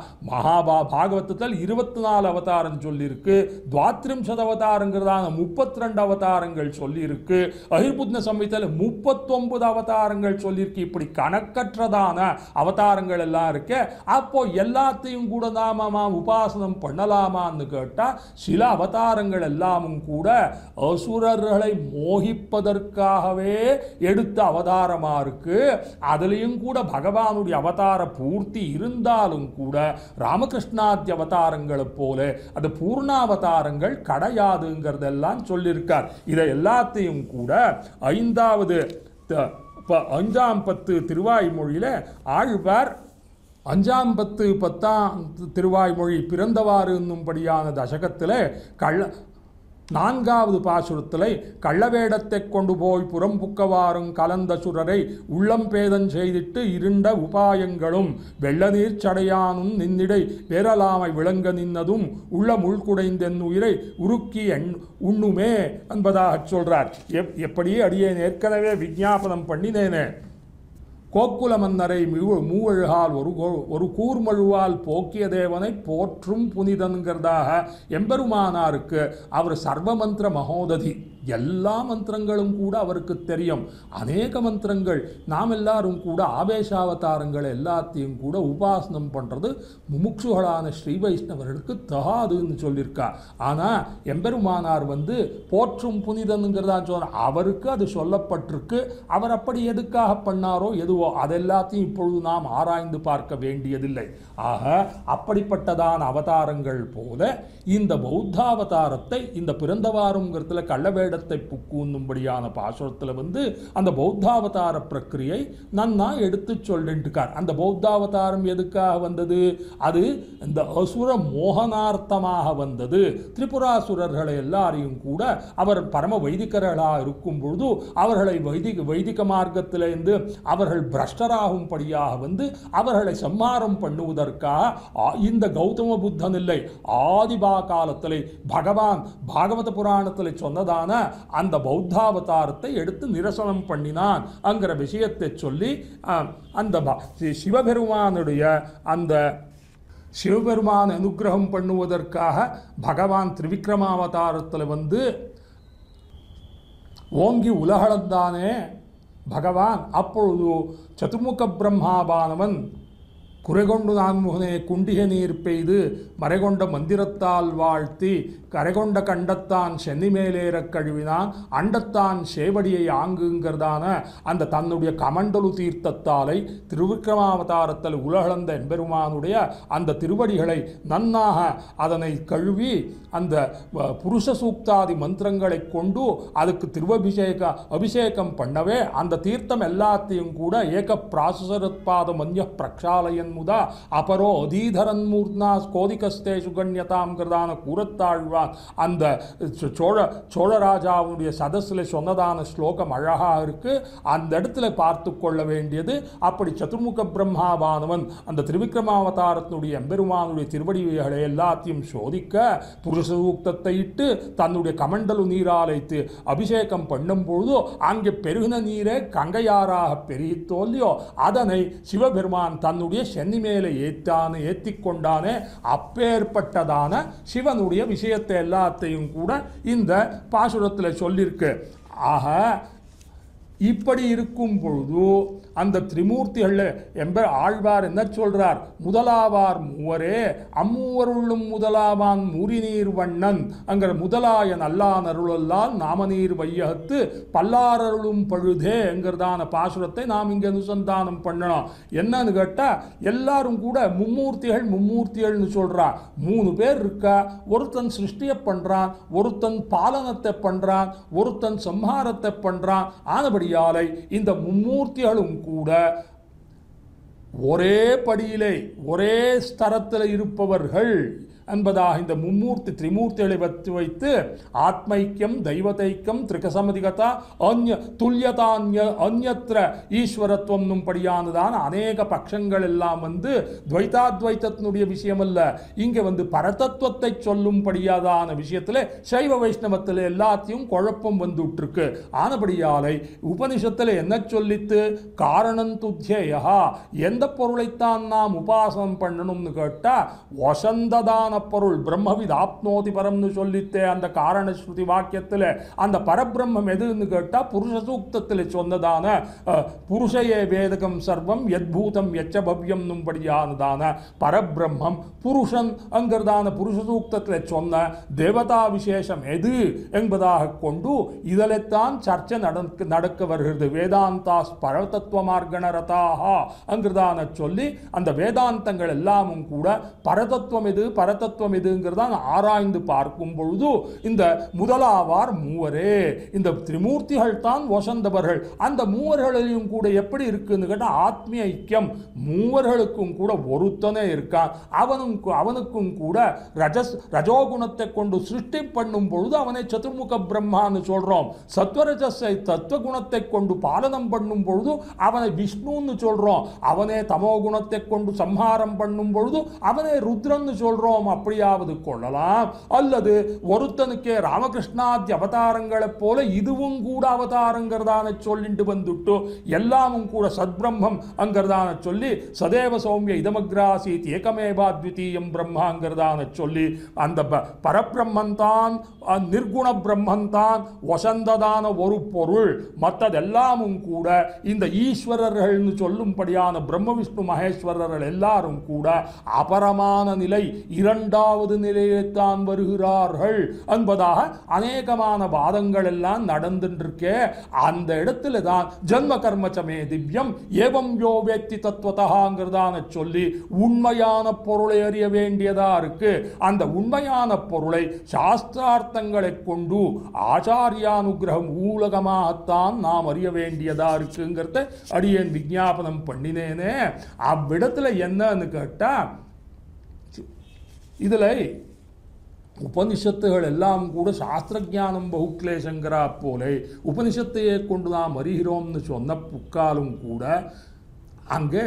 பாகவதத்தில் 24 அவதாரம் சொல்லியிருக்கு. 32 அவதாரங்கிறதான 32 அவதாரங்கள் சொல்லியிருக்கு. அஹிர்புத்ன சம்ஹிதையில் 39 அவதாரங்கள் சொல்லியிருக்கு. இப்படி கணக்கற்றதான அவதாரங்கள் எல்லாம் இருக்கு. அப்போ எல்லாத்தையும் கூட நாம உபாசனம் பண்ணலாமான்னு கேட்டா, சில அவதாரங்கள் எல்லாமும் கூட அசுரர்களை மோகிப்பதற்காகவே எடுத்த அவதாரம் இருக்கு. அதுலயும் கூட பகவானுடைய அவதார பூர்த்தி இருந்தாலும் கூட ராமகிருஷ்ணாதி அவதாரங்களை போல அது பூர்ணாவதாரங்கள் கிடையாதுங்கிறதெல்லாம் சொல்லியிருக்கார். இதை எல்லாத்தையும் கூட 5ஆம் பத்து திருவாய்மொழியில ஆழ்வார் 5ஆம் பத்து 10ஆம் திருவாய்மொழி பிறந்தவாறு என்னும்படியான தசகத்தில் 4வது பாசுரத்திலே கள்ளவேடத்தை கொண்டு போய் புறம்புக்கவாறும் கலந்த சுரரை உள்ளம் பேதம் செய்திட்டு இருண்ட உபாயங்களும் வெள்ள நீர் சடையானும் நின்னிடை வேறலாமை விளங்க நின்னதும் உள்ள முள்குடைந்தென் உயிரை உருக்கி உண்ணுமே என்பதாக சொல்றார். எப்படியே அடியேன் ஏற்கனவே விஞ்ஞாபனம் பண்ணினேனே, கோக்குல மன்னரை மூவழுகால் ஒரு கூர்மழுவால் போக்கிய தேவனை போற்றும் புனிதன்கிறதாக எம்பெருமானாருக்கு அவர் சர்வமந்திர மகோததி. எல்லா மந்திரங்களும் கூட அவருக்கு தெரியும். அநேக மந்திரங்கள் நாம் எல்லாரும் கூட ஆவேசாவதாரங்கள் எல்லாத்தையும் கூட உபாசனம் பண்ணுறது முமுட்சுகளான ஸ்ரீ வைஷ்ணவர்களுக்கு தகாதுன்னு சொல்லியிருக்கா. ஆனால் எம்பெருமானார் போற்றும் புனிதனுங்கிறதா சொல்ற அவருக்கு அது சொல்லப்பட்டிருக்கு. அவர் அப்படி எதுக்காக பண்ணாரோ எதுவோ அதெல்லாத்தையும் இப்பொழுது நாம் ஆராய்ந்து பார்க்க வேண்டியதில்லை. ஆக அப்படிப்பட்டதான அவதாரங்கள் போல இந்த பௌத்தாவதாரத்தை இந்த பிறந்தவாருங்கிறதுல கள்ளவேட புக்குன்னும்படியான பாசுரத்தில் அந்த பௌத்தாவதார பிரக்கிரியை நன்னா எடுத்து சொல்லிட்டுக்கார். அந்த பௌத்தாவதாரம் எதுக்காக வந்தது? அது இந்த அசுர மோகனார்த்தமாக வந்தது. திரிபுராசுரர்களை எல்லாரையும் கூட அவர் பரம வைதிகர்களாக இருக்கும் பொழுது அவர்களை வைதிக மார்க்கத்திலிருந்து அவர்கள் பிரஷ்டராகும்படியாக அவர்களை சம்மாரம் பண்ணுவதற்காக இந்த கௌதம புத்தன் இல்லை, ஆதிபா காலத்தில் பகவான் பாகவத புராணத்தில் சொன்னதான அந்த பௌத்தாவதாரத்தை எடுத்து நிரசனம் பண்ணினான் என்கிற விஷயத்தை சொல்லி அந்த சிவபெருமான் அனுகிரகம் பண்ணுவதற்காக பகவான் திரிவிக்ரமாவதாரத்தில் ஓங்கி உலகளந்தானே பகவான். அப்பொழுது சதுர்முக பிரம்மாவானவன் குறைகொண்டு நான்முகனே குண்டிகை நீர் பெய்து மறைகொண்ட மந்திரத்தால் வாழ்த்தி கரைகொண்ட கண்டத்தான் சென்னி மேலேறக் கழுவினான் அண்டத்தான் சேவடியை ஆங்குங்கிறதான அந்த தன்னுடைய கமண்டலு தீர்த்தத்தாலை திருவிக்ரமாவதாரத்தில் உலகளந்த எம்பெருமானுடைய அந்த திருவடிகளை நன்னாக அதனை கழுவி அந்த புருஷ சூக்தாதி மந்திரங்களை கொண்டு அதுக்கு அபிஷேகம் பண்ணவே அந்த தீர்த்தம் எல்லாத்தையும் கூட ஏக பிராசுசரத்பாத மன்ய பிரக்ஷாலயன் முதா அபரோ அதீதரன் மூர்னா கோதிகஸ்தே சுகன்யதாம்ங்கிறதான கூறத்தாழ்வான் அந்த சோழராஜாவுடைய சதஸில் சொன்னதான ஸ்லோகம் அழகாக இருக்கு. அந்த இடத்துல பார்த்து கொள்ள வேண்டியது, அப்படி சதுர்முக பிரம்மாவானவன் அந்த திரிவிக்ரமாவதாரத்தினுடைய எம்பெருமானுடைய திருவடிகளை எல்லாத்தையும் சோதிக்க புருஷ சூக்தத்தை இட்டு தன்னுடைய கமண்டலு நீராலைத்து அபிஷேகம் பண்ணும் பொழுது அங்கே பெருகின நீரே கங்கையாராக பெருகித்தோல்லையோ அதனை சிவபெருமான் தன்னுடைய சென்னி மேலே ஏற்றி கொண்டானே. அப்பேற்பட்டதான சிவனுடைய விஷயத்தை எல்லாத்தையும் கூட இந்த பாசுரத்தில் சொல்லியிருக்கு. ஆக இப்படி இருக்கும் பொழுது அந்த திரிமூர்த்திகள் ஆழ்வார் என்ன சொல்றார்? முதலாவார் மூவரே அம்மூவருள்ளும் முதலாவான் மூரிநீர் வண்ணன் அங்கிற முதலாயன் அல்லான் அருளல்லால் நாமநீர் வையகத்து பல்லாரருளும் பழுதே என்கிறதான பாசுரத்தை நாம் இங்கே அனுசந்தானம் பண்ணணும். என்னன்னு கேட்டால் எல்லாரும் கூட மும்மூர்த்திகள்னு சொல்றா. 3 பேர் இருக்கா. ஒருத்தன் சிருஷ்டியை பண்றான், ஒருத்தன் பாலனத்தை பண்றான், ஒருத்தன் சம்ஹாரத்தை பண்றான். ஆனபடியாலை இந்த மும்மூர்த்திகளும் கூட ஒரே படியிலே ஒரே ஸ்தரத்தில் இருப்பவர்கள் என்பதாக இந்த மும்மூர்த்தி திரிமூர்த்திகளை வைத்து ஆத்மைக்கியம் தெய்வதைக்கியம் திரிகசமதிகதா அந்யத்ர ஈஸ்வரத்துவம் படியானதான் அநேக பட்சங்கள் எல்லாம் துவைதாத்வைத்தத்தினுடைய விஷயம் அல்ல. இங்கே பரதத்துவத்தை சொல்லும்படியாதான விஷயத்தில் சைவ வைஷ்ணவத்தில் எல்லாத்தையும் குழப்பம் வந்துட்டுருக்கு. ஆனபடியாலை உபனிஷத்தில் என்ன சொல்லித்து? காரணம் துத்தியா, எந்த பொருளைத்தான் நாம் உபாசனம் பண்ணணும்னு கேட்டால் வசந்ததான பொருள் பிரம்மவித் ஆப்னோதி பரம்னு சொல்லித்தே அந்த காரண ஸ்ருதி வாக்கியத்தில் அந்த பரபிரம்மம் எதுன்னு கேட்டால் புருஷ சூக்தத்தில் சொன்னதான புருஷயே வேதகம் சர்வம் யத்பூதம் யச்சபவ்யம் படியானதான பரபிரம்மம் புருஷன் அங்கிறதான புருஷ சூக்தத்தில் சொன்ன தேவதா விசேஷம் எது என்பதாக கொண்டு இதில்தான் சர்ச்சை நடக்க வருகிறது. வேதாந்தா பரதத்துவ மார்கணரதாக அங்கிறதான சொல்லி அந்த வேதாந்தங்கள் எல்லாமும் கூட பரதத்துவம் எது இதுங்கிறதான் ஆராய்ந்து பார்க்கும் பொழுது இந்த முதலாவார் மூவரே இந்த திரிமூர்த்திகள் தான் வசந்தவர்கள். அந்த மூவர்களையும் கூட எப்படி இருக்குன்னு கேட்டால் ஆத்மீய ஐக்கியம் மூவர்களுக்கும் கூட ஒருத்தனே இருக்கான். அவனுக்கும் கூட ரஜோகுணத்தை கொண்டு சிருஷ்டி பண்ணும் பொழுது அவனை சதுர்முக பிரம்மான்னு சொல்றோம். சத்வரஜஸை தத்துவகுணத்தை கொண்டு பாலனம் பண்ணும் பொழுது அவனை விஷ்ணுன்னு சொல்றோம். அவனே தமோ குணத்தை கொண்டு சம்ஹாரம் பண்ணும் பொழுது அவனே ருத்ரன்னு சொல்றோம். அப்படியாவது கொள்ளலாம். அல்லது ஒருத்தனுக்கே ராமகிருஷ்ணாதி அவதாரங்களை போல இதுவும் கூட அவதாரங்கிறதான சொல்லிட்டு வந்துட்டு எல்லாமும் கூட சத்பிரம்மம் அங்கிறதான சொல்லி சதேவ சௌமிய இதமக்ராசீத் ஏகமேவாத்விதீயம் பிரம்மாங்கிறதான சொல்லி அந்த பரபிரம்மன் தான் நிர்குண பிரம்மன் தான் வசந்ததான ஒரு பொருள். மற்றதெல்லாமும் கூட இந்த ஈஸ்வரர்கள்னு சொல்லும்படியான பிரம்ம விஷ்ணு மகேஸ்வரர்கள் எல்லாரும் கூட அபரமான நிலை இரண்டாவது நிலையைத்தான் வருகிறார்கள் என்பதாக அநேகமான வாதங்கள் எல்லாம் நடந்துருக்கே. அந்த இடத்துல தான் ஜன்ம கர்மச்சமே திவ்யம் ஏவம் யோவேத்தி தத்துவதாங்கிறதான சொல்லி உண்மையான பொருளை அறிய வேண்டியதா இருக்கு. அந்த உண்மையான பொருளை சாஸ்திரார்த்தங்களை கொண்டு ஆச்சாரியானுகிரகம் ஊலகமாகத்தான் நாம் அறிய வேண்டியதா இருக்குங்கிறத அடியேன் விஞ்ஞாபனம் பண்ணினேனே. அவ்விடத்துல என்னன்னு கேட்டா இதில் உபனிஷத்துகள் எல்லாம் கூட சாஸ்திரஜானம் பகுக்லேசங்கிறா போலே உபனிஷத்தையே கொண்டு நாம் அறிகிறோம்னு சொன்ன புக்காலும் கூட அங்கே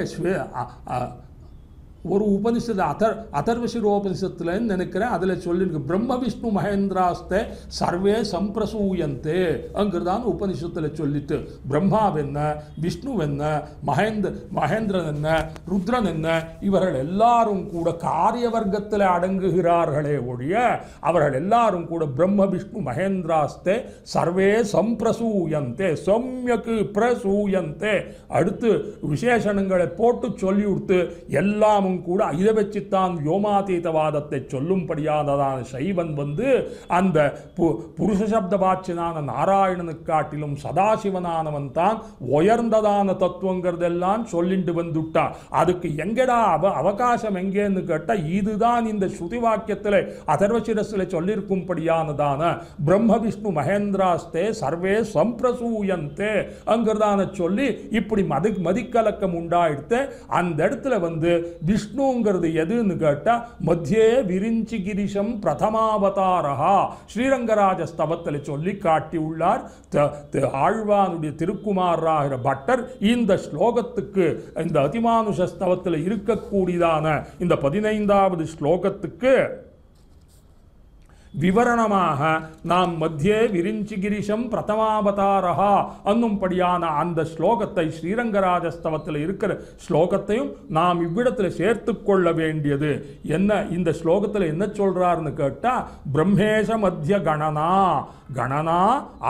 ஒரு உபனிஷத்து அதர்வசிரோபனிஷத்துல நினைக்கிறேன் அதில் சொல்லியிருக்கு பிரம்ம விஷ்ணு மகேந்திராஸ்தே சர்வே சம்பிரசூயந்தே அங்கிறதான் உபனிஷத்தில் சொல்லிட்டு பிரம்மாவென்ன விஷ்ணுவென்ன மகேந்திரன் என்ன ருத்ரன் என்ன இவர்கள் எல்லாரும் கூட காரிய வர்க்கத்தில் அடங்குகிறார்களே ஒழிய அவர்கள் எல்லாரும் கூட பிரம்ம விஷ்ணு மகேந்திராஸ்தே சர்வே சம்பிரசூயந்தே சம்யக்கு பிரசூயந்தே அடுத்து விசேஷணங்களை போட்டு சொல்லி கொடுத்து எல்லாமும் இதெல்லாமும் கூட இதை வச்சுத்தான் வியோமாதீதவாதத்தை சொல்லும்படியானதான சைவன் அந்த புருஷ சப்த வாச்சியனான நாராயணனுக்கு காட்டிலும் சதாசிவனானவன் தான் உயர்ந்ததான தத்துவங்கிறதெல்லாம் சொல்லிட்டு வந்துட்டான். அதுக்கு எங்கடா அவகாசம் எங்கேன்னு கேட்டால் இதுதான் இந்த ஸ்ருதி வாக்கியத்தில் அதர்வசிரஸில் சொல்லியிருக்கும்படியானதான பிரம்ம விஷ்ணு மகேந்திராஸ்தே சர்வே சம்பிரசூயந்தே அங்கிறதான சொல்லி இப்படி மதிக்கலக்கம் உண்டாயிடுத்து. அந்த இடத்துல விஷ்ணுங்கிறது எதுன்னு கேட்டா மத்தியே விரிஞ்சி கிரிஷம் பிரதமாவதாரா ஸ்ரீரங்கராஜ ஸ்தவத்தில் சொல்லி காட்டியுள்ளார் ஆழ்வானுடைய திருக்குமாராகிற பட்டர். இந்த ஸ்லோகத்துக்கு இந்த அதிமானுஷ ஸ்தவத்தில் இருக்கக்கூடியதான இந்த 15வது ஸ்லோகத்துக்கு விவரணமாக நாம் மத்தியே விரிஞ்சி கிரிஷம் பிரதமாவதாரா என்னும்படியான அந்த ஸ்லோகத்தை ஸ்ரீரங்கராஜஸ்தவத்தில் இருக்கிற ஸ்லோகத்தையும் நாம் இவ்விடத்தில் சேர்த்து கொள்ள வேண்டியது என்ன. இந்த ஸ்லோகத்தில் என்ன சொல்றாருன்னு கேட்டால் பிரம்மேஷ மத்திய கணனா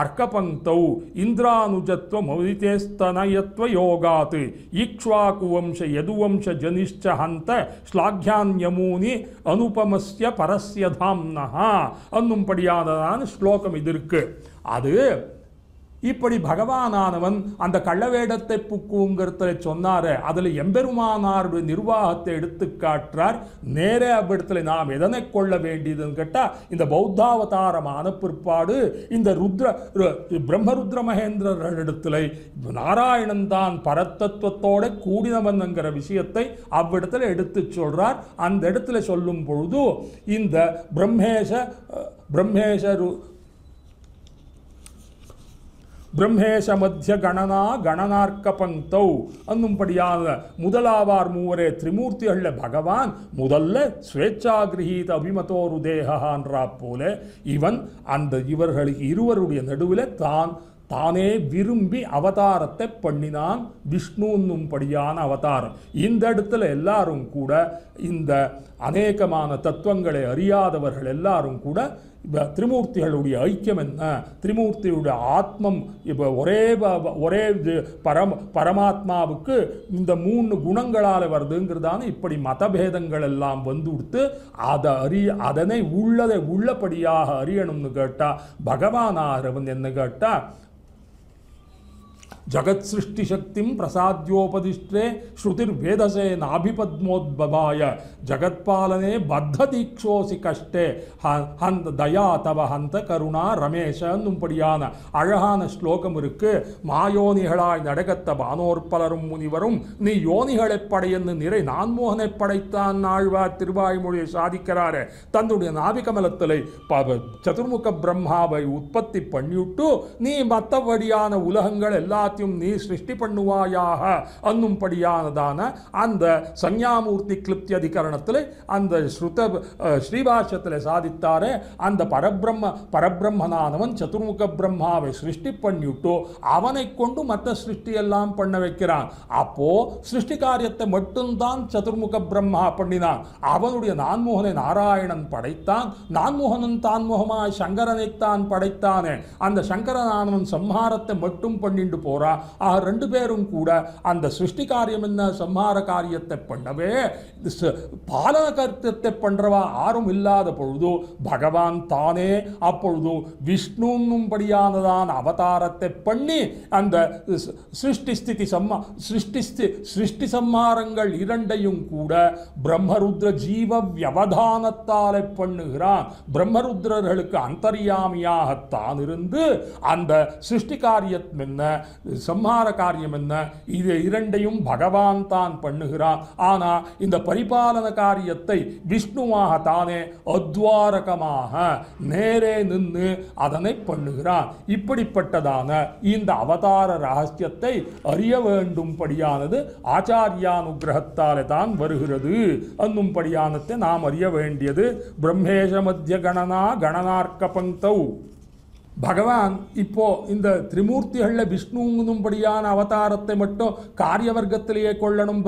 அர்க்கபங்கௌ இந்திரானுஜத்வ மௌதிதேஸ்தனயத்வ யோகாத் ஈக்ஷ்வாகுவம்ச யதுவம்ச ஜனிஷ்ச ஹந்த ஸ்லாக்யான்யமூனி அனுபமஸ்ய பரஸ்ய தாம்னஹ என்னும்படியானதான ஸ்லோகம் இது இருக்கு. அது இப்படி பகவானானவன் அந்த கள்ளவேடத்தை புக்குங்கிறத சொன்னாரு. அதில் எம்பெருமானாருடைய நிர்வாகத்தை எடுத்து காட்டுறார். நேரே அவ்விடத்தில் நாம் எதனை கொள்ள வேண்டியதுன்னு கேட்டால் இந்த பௌத்தாவதாரமான பிற்பாடு இந்த பிரம்மருத்ர மகேந்திரரிடத்தில் நாராயணன் தான் பரத்தத்துவத்தோட கூடினவன்ங்கிற விஷயத்தை அவ்விடத்தில் எடுத்து சொல்றார். அந்த இடத்துல சொல்லும் பொழுது இந்த பிரம்மேஷ மத்திய கணனார்க்க பங்கௌ என்னும்படியான முதலாவார் மூவரே திரிமூர்த்திகளில் பகவான் முதல்ல ஸ்வேச்சாகிரகீத அபிமதோரு தேகான்றா போல இவன் இவர்களுக்கு இருவருடைய நடுவில் தானே விரும்பி அவதாரத்தை பண்ணினான். விஷ்ணுன்னும்படியான அவதாரம். இந்த இடத்துல எல்லாரும் கூட இந்த அநேகமான தத்துவங்களை அறியாதவர்கள் எல்லாரும் கூட திரிமூர்த்திகளுடைய ஐக்கியம் என்ன, திரிமூர்த்தியுடைய ஆத்மம் இப்போ ஒரே பரமாத்மாவுக்கு இந்த 3 குணங்களால் வருதுங்கிறதான இப்படி மதபேதங்கள் எல்லாம் கொடுத்து அதனை உள்ளபடியாக அறியணும்னு கேட்டால் பகவானாகிறவன் என்ன கேட்டால் ஜகத் சிருஷ்டி சக்திம் பிரசாத்யோபதிஷ்டே ஸ்ருதிர் வேதசே நாபிபத்மோத்பவாய ஜகத்பாலனே பத்த தீக்ஷோசி கஷ்டே ஹந்த தயா தவ ஹந்த கருணா ரமேஷன்னும்படியான அழகான ஸ்லோகம் இருக்கு. மாயோனிகளாய் நடகத்த வானோர்பலரும் முனிவரும் நீ யோனிகளை படையன்னு நிறை நான்மோகனை படைத்தான் ஆழ்வார் திருவாய்மொழியை சாதிக்கிறாரு. தன்னுடைய நாபிகமலத்தில் சதுர்முக பிரம்மாவை உற்பத்தி பண்ணிவிட்டு நீ மற்றபடியான உலகங்கள் எல்லாத்தையும் நீ சிருஷ்டி பண்ணுவாயாக என்னும்படியானதான அந்த சஞ்ஞாமூர்த்தி கிளிப்தி அதிகரணத்தில் அந்த ஸ்ரீபாஷ்யத்தில் சாதித்தாரே. அந்த பரபிரம்மனானவன் சதுர்முக பிரம்மாவை சிருஷ்டி பண்ணிவிட்டு அவனை கொண்டு மற்ற சிருஷ்டி எல்லாம் பண்ண வைக்கிறான். அப்போ சிருஷ்டி காரியத்தை மட்டும்தான் சதுர்முக பிரம்மா பண்ணினான். அவனுடைய நான்முகனை நாராயணன் படைத்தான். நான்முகனன் தான்முகமாய் சங்கரனைத்தான் படைத்தானே. அந்த சங்கரனானவன் சம்ஹாரத்தை மட்டும் பண்ணிட்டு போறான். ரெண்டு பேரும் கூட அந்த சிருஷ்டி காரியம் என்ன சம்ஹார காரியத்தை பண்ணவே பாலன கர்த்தத்தை பண்றவா யாரும் இல்லாத பொழுது பகவான் தானே அப்பொழுது விஷ்ணுன்படியானதான் அவதாரத்தை பண்ணி அந்த சிருஷ்டி சம்ஹாரங்கள் இரண்டையும் கூட பிரம்மருத்ர ஜீவ வியவதானத்தாலே பண்ணுகிறான். பிரம்மருத்ரர்களுக்கு அந்தர்யாமியாகத்தான் இருந்து அந்த சிருஷ்டி காரியம் என்ன சம்ஹார காரியம் என்ன இது இரண்டையும் பகவான் தான் பண்ணுகிறான். ஆனா இந்த பரிபாலன காரியத்தை விஷ்ணுவாக தானே அத்வாரகமாக நேரே நின்று அதனை பண்ணுகிறான். இப்படிப்பட்டதான இந்த அவதார ரகசியத்தை அறிய வேண்டும்படியானது ஆச்சாரியானுகிரகத்தாலே தான் வருகிறது என்னும்படியானத்தை நாம் அறிய வேண்டியது. பிரம்மேஷ மத்திய கணனார்க்க பங்கௌ பகவான் இப்போ இந்த திரிமூர்த்திகளில் விஷ்ணுங்கும்படியான அவதாரத்தை மட்டும் காரிய வர்க்கத்திலேயே கொள்ளணும்,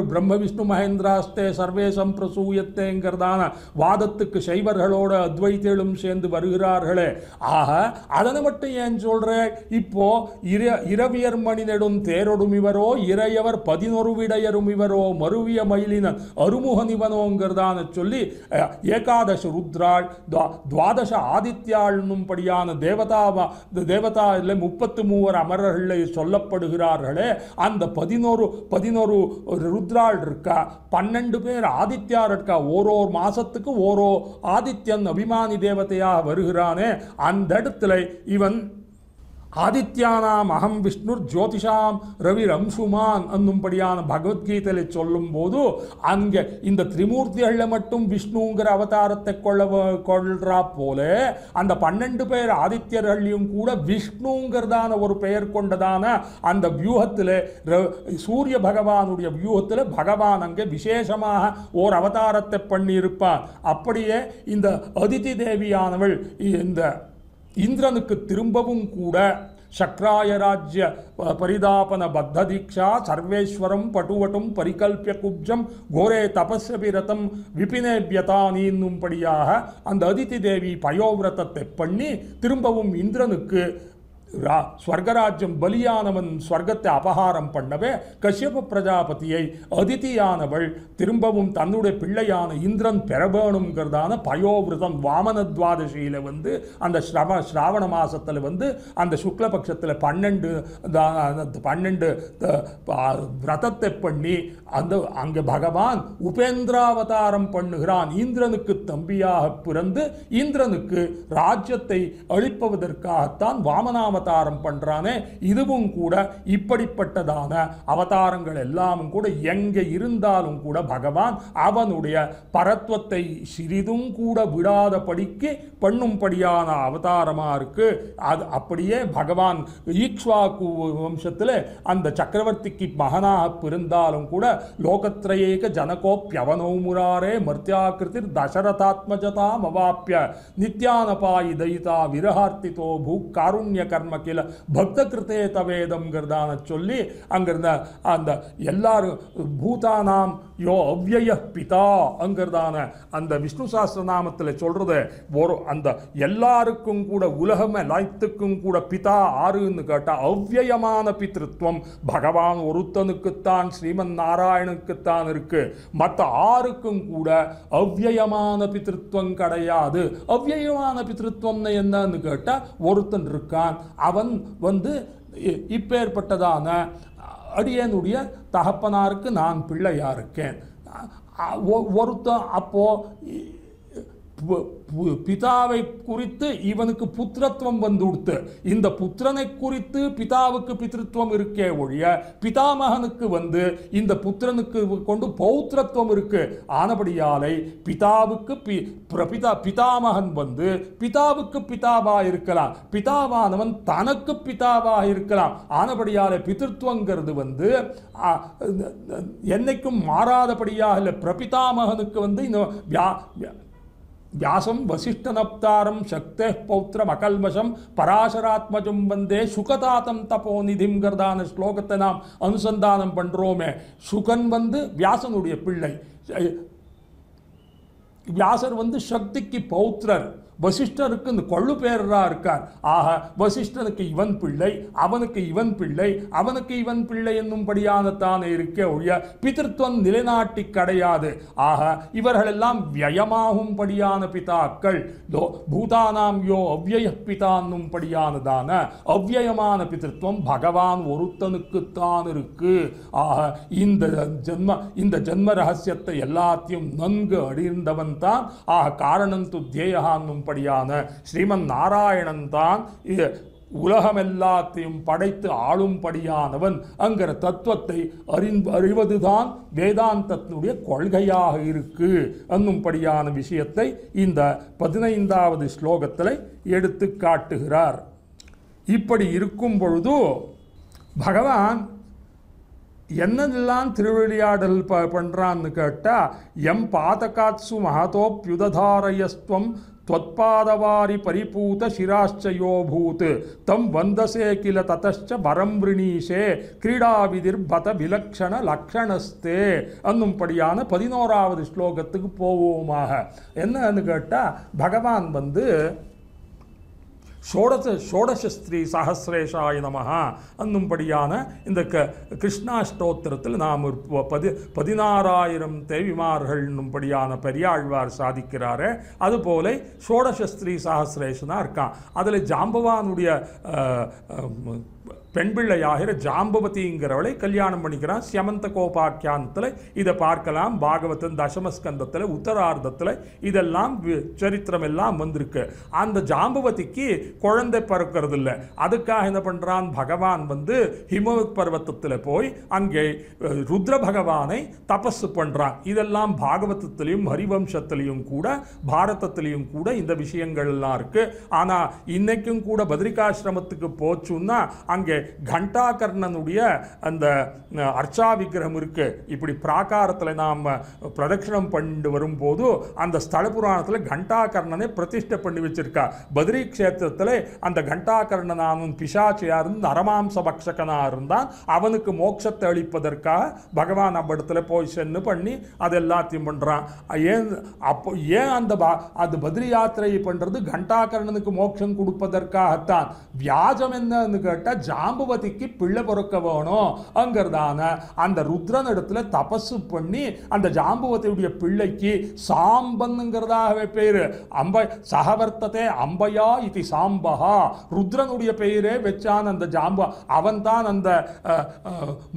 பிரம்ம விஷ்ணு மகேந்திராஸ்தே சர்வே சம்பிரசூயத்தேங்கிறதான வாதத்துக்கு சைவர்களோட அத்வைத்திகளும் சேர்ந்து வருகிறார்களே. ஆக அதனை மட்டும் ஏன் சொல்கிறேன்? இப்போ இரவியர் மணி நெடும் தேரொடும் இவரோ இறையவர் 11 விடையரும் இவரோ மருவிய மயிலினன் அருமுகன் இவனோங்கிறதான சொல்லி ஏகாதச ருத்ராள் துவாதச ஆதித்யாள்னும்படியான தேவதா இல்லை 33 அமரர்கள் சொல்லப்படுகிறார்களே. அந்த 11 ருத்ராள் இருக்கா, 12 பேர் ஆதித்யார் இருக்கா. ஓரோ மாசத்துக்கு ஓரோ ஆதித்யன் அபிமானி தேவதையாக வருகிறானே. அந்த இடத்துல இவன் ஆதித்யானாம் அகம் விஷ்ணுர் ஜோதிஷாம் ரவி ரம்சுமான் என்னும்படியான பகவத்கீதையில் சொல்லும் போது அங்கே இந்த திரிமூர்த்திகளில் மட்டும் விஷ்ணுங்கிற அவதாரத்தை கொள்றா போல அந்த 12 பேர் ஆதித்யர்களையும் கூட விஷ்ணுங்கிறதான ஒரு பெயர் கொண்டதான அந்த வியூகத்தில் சூரிய பகவானுடைய வியூகத்தில் பகவான் அங்கே விசேஷமாக ஓர் அவதாரத்தை பண்ணியிருப்பான். அப்படியே இந்த அதிதி தேவியானவள் இந்த இந்திரனுக்கு திரும்பவும் கூட சக்ராய ராஜ்ய பரிதாபன பத்த தீக்ஷா சர்வேஸ்வரம் பட்டுவட்டும் பரிகல்பிய குப்ஜம் கோரே தபஸ்விரதம் விபினேபியதானின்னும்படியாக அந்த அதிதி தேவி பயோவிரதத்தை பண்ணி திரும்பவும் இந்திரனுக்கு ஸ்வர்கராஜ்யம் பலியானவன் ஸ்வர்க்கத்தை அபகாரம் பண்ணவே கஷ்யப பிரஜாபதியை அதிதியானவள் திரும்பவும் தன்னுடைய பிள்ளையான இந்திரன் பெறவேணுங்கிறதான பயோவிரதம் வாமன துவாதசியில் அந்த ஸ்ராவண மாசத்தில் அந்த சுக்லபக்ஷத்தில் 12 விரதத்தை பண்ணி அங்கே பகவான் உபேந்திராவதாரம் பண்ணுகிறான். இந்திரனுக்கு தம்பியாக பிறந்து இந்திரனுக்கு ராஜ்யத்தை அளிப்பதற்காகத்தான் வாமனாம அவதாரம் பண்றானே. இதுவும் கூட இப்படிப்பட்டதான அவதாரங்கள் எல்லாமும் கூட எங்கே இருந்தாலும் கூட பகவான் அவனுடைய பரத்வத்தை சிறிதும் கூட விடாதபடிக்கு பண்ணும்படியான அவதாரமா இருக்கு. அது அப்படியே பகவான் ஈக்ஷ்வாகு வம்சத்தில் அந்த சக்கரவர்த்திக்கு மகனாக பிறந்தாலும் கூட லோகத்ரயேக ஜனகோப்யவனோ முராரே மர்த்தியாக்கிருதிர் தசரதாத்மஜதாம் அவாப்பிய நித்யானபாயி தயிதா விரஹார்த்திதோ பூ காருண்ய கர்ம கில பக்த கிருத்தே தவேதம்ங்கிறதான சொல்லி அங்கிருந்த அந்த எல்லாரும் பூதானாம் யோ அவ்யய பிதா அங்கிறதான அந்த விஷ்ணு சாஸ்திரநாமத்தில் சொல்றது ஒரு அந்த எல்லாருக்கும் கூட உலகம் எல்லாத்துக்கும் கூட பிதா ஆறுன்னு கேட்டால் அவ்யயமான பித்ருத்வம் பகவான் ஒருத்தனுக்குத்தான் ஸ்ரீமன் நாராயணுக்குத்தான் இருக்கு. மற்ற ஆருக்கும் கூட அவ்யயமான பித்ருத்வம் கிடையாது. அவ்யயமான பித்ருத்வம்னு என்னன்னு கேட்டால் ஒருத்தன் இருக்கான், அவன் இப்பேற்பட்டதான அடியனுடைய தகப்பனாருக்கு நான் பிள்ளையா இருக்கேன். ஒருத்தன் அப்போ பிதாவை குறித்து இவனுக்கு புத்திரத்துவம் வந்துடுத்து. இந்த புத்திரனை குறித்து பிதாவுக்கு பித்ருத்துவம் இருக்கே ஒழிய பிதாமகனுக்கு இந்த புத்திரனுக்கு கொண்டு பௌத்திரத்துவம் இருக்கு. ஆனபடியாலை பிதாவுக்கு பிதாமகன் பிதாவுக்கு பிதாவா இருக்கலாம், பிதாவானவன் தனக்கு பிதாவா இருக்கலாம். ஆனபடியாலை பித்ருத்துவங்கிறது என்னைக்கும் மாறாதபடியாக இல்லை. பிரபிதாமகனுக்கு வியாசம் வசிஷ்டனப்தாரம் சக்தே பௌத்திரம் அகல்மஷம் பராசராத்மஜம் வந்தே சுகதாத்தம் தபோநிதிங்கிறதான ஸ்லோகத்தை நாம் அனுசந்தானம் பண்ணுறோமே. சுகன் வியாசனுடைய பிள்ளை, வியாசர் சக்திக்கு பௌத்திரர், வசிஷ்டருக்கு இந்த கொள்ளு பேரரா இருக்கார். ஆக வசிஷ்டனுக்கு இவன் பிள்ளை, அவனுக்கு இவன் பிள்ளை, அவனுக்கு இவன் பிள்ளை என்னும்படியானத்தானே இருக்கே ஒழிய பிதிருத்துவம் நிலைநாட்டி கிடையாது. ஆக இவர்களெல்லாம் வியமாகும்படியான பிதாக்கள். பூதானாம் யோ அவ்யய பிதான்னும்படியானதான அவ்யயமான பிதிருத்துவம் பகவான் ஒருத்தனுக்குத்தான் இருக்கு. ஆக இந்த ஜென்ம ரகசியத்தை எல்லாத்தையும் நன்கு அறிந்தவன் தான். ஆக காரணம் து தியேயான்னும் ஸ்ரீமன் நாராயணன் தான் உலகம் எல்லாத்தையும் படைத்து ஆளும்படியானவன் என்கிற தத்துவத்தை அறிவதுதான் வேதாந்தத்தினுடைய கொள்கையாக இருக்கு என்னும்படியான விஷயத்தை இந்த 15வது ஸ்லோகத்தில் எடுத்து காட்டுகிறார். இப்படி இருக்கும் பொழுது பகவான் என்னெல்லாம் திருவிளையாடல் பண்ணுறான்னு கேட்டால் எம் பாதகாத்சு மகதோப்யுததாரயஸ்துவம் त्वत्पादवारि परिपूत शिराश्चयोभूत् तं वन्दसे किल ततश्च वरं वृणीशे क्रीडाविதிர்பத விலக்ஷண லக்ஷணஸ்தே என்னும்படியான 11வது ஸ்லோகத்துக்கு போவோமாக. என்னன்னு கேட்டால், பகவான் ஷோடசஸ்திரீ சஹசிரேஷாய நமஹா என்னும்படியான இந்த கிருஷ்ணாஷ்டோத்திரத்தில் நாம் 16,000 தேவிமார்கள் என்னும்படியான பெரியாழ்வார் சாதிக்கிறாரு. அதுபோல ஷோடசஸ்திரீ சஹசிரேஷனாக இருக்கான். அதில் ஜாம்பவானுடைய பெண் பிள்ளையாகிற ஜாம்பவதிங்கிறவளை கல்யாணம் பண்ணிக்கிறான். சியமந்த கோபாக்கியானத்தில் இதை பார்க்கலாம். பாகவதன் தசமஸ்கந்தத்தில் உத்தரார்த்தத்தில் இதெல்லாம் சரித்திரம் எல்லாம் வந்திருக்கு. அந்த ஜாம்பவதிக்கு குழந்தை பிறக்கிறது இல்லை. அதுக்காக என்ன பண்ணுறான் பகவான் ஹிமவத் பர்வத்தத்தில் போய் அங்கே ருத்ர பகவானை தபஸு பண்ணுறான். இதெல்லாம் பாகவதத்திலையும் ஹரிவம்சத்திலையும் கூட பாரதத்திலையும் கூட இந்த விஷயங்கள் எல்லாம் இருக்கு. ஆனால் இன்னைக்கும் கூட பத்ரிகாசிரமத்துக்கு போச்சுன்னா அங்கே கண்டாகர்ணனுடைய அந்த அர்ச்சா விக்கிரகம் இருக்கு. இப்படி பிராகாரத்தில் நாம் பிரதட்சணம் பண்ணிட்டு வரும்போது அந்த ஸ்தல புராணத்தில் கண்டாகர்ணனை பிரதிஷ்டை பண்ணி வச்சிருக்கா. பத்ரி கஷேத்திரத்தில் அந்த கண்டாகர்ணனானும் பிசாச்சியா இருந்து அரமாம்ச பக்ஷகனாக இருந்தான். அவனுக்கு மோட்சத்தை அளிப்பதற்காக பகவான் அவ்விடத்துல போய் சென்று பண்ணி அது எல்லாத்தையும் பண்ணுறான். ஏன் அந்த பத்ரி யாத்திரையை பண்ணுறது கண்டாகர்ணனுக்கு மோட்சம் கொடுப்பதற்காகத்தான். வியாஜம் என்னன்னு கேட்டால் ஜாம்பவதிக்கு பிள்ளை பிறக்க வேணும் அங்கிறதான அந்த ருத்ரன் இடத்துல தபசு பண்ணி அந்த ஜாம்பவதியுடைய பிள்ளைக்கு சாம்பன்ங்கிறதாகவே பேரு. சகவர்த்தத்தை அம்பையா இது சாம்பகா ருத்ரனுடைய பெயரே வச்சான் அந்த அவன் தான் அந்த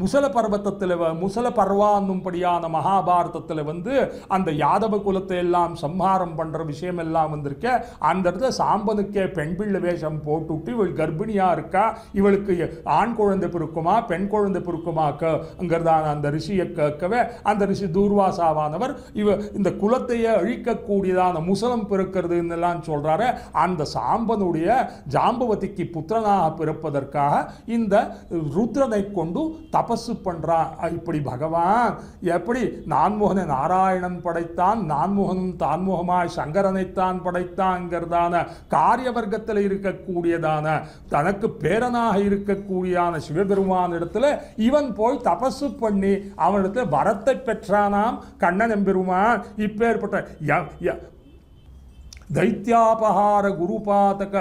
முசல பர்வத்தத்தில் முசல பர்வான்னும்படியான மகாபாரதத்தில் அந்த யாதவ குலத்தை எல்லாம் சம்ஹாரம் பண்ற விஷயம் எல்லாம் வந்திருக்க. அந்த இடத்துல சாம்பனுக்கே பெண் பிள்ளை வேஷம் போட்டுவிட்டு இவள் கர்ப்பிணியா இருக்கா. இவளுக்கு ஆண் குழந்தை பிறக்குமா பெண் குழந்தை பிறக்குமாங்கிறதான அந்த ரிஷியை கேட்கவே அந்த ரிஷி தூர்வாசாவானவர் இந்த குலத்தையே அழிக்கக்கூடியதான முசலம் பிறக்கிறது எல்லாம் சொல்றாரு. அந்த சாம்பனுடைய ஜாம்பவதிக்கு புத்திரனாக பிறப்பதற்காக இந்த ருத்ரனை கொண்டு தபசு பண்றான். இப்படி பகவான் எப்படி நான்முகனை நாராயணன் படைத்தான், நான்முகனும் தான்முகமாய் சங்கரனைத்தான் படைத்தான்ங்கிறதான காரிய வர்க்கத்தில் இருக்கக்கூடியதான தனக்கு பேரனாக இருக்கக்கூடியான சிவபெருமான் இடத்துல இவன் போய் தபசு பண்ணி அவனிடத்துல வரத்தை பெற்றானாம் கண்ணன் எம்பெருமான். இப்பேற்பட்ட தைத்யாபஹார குருபாதக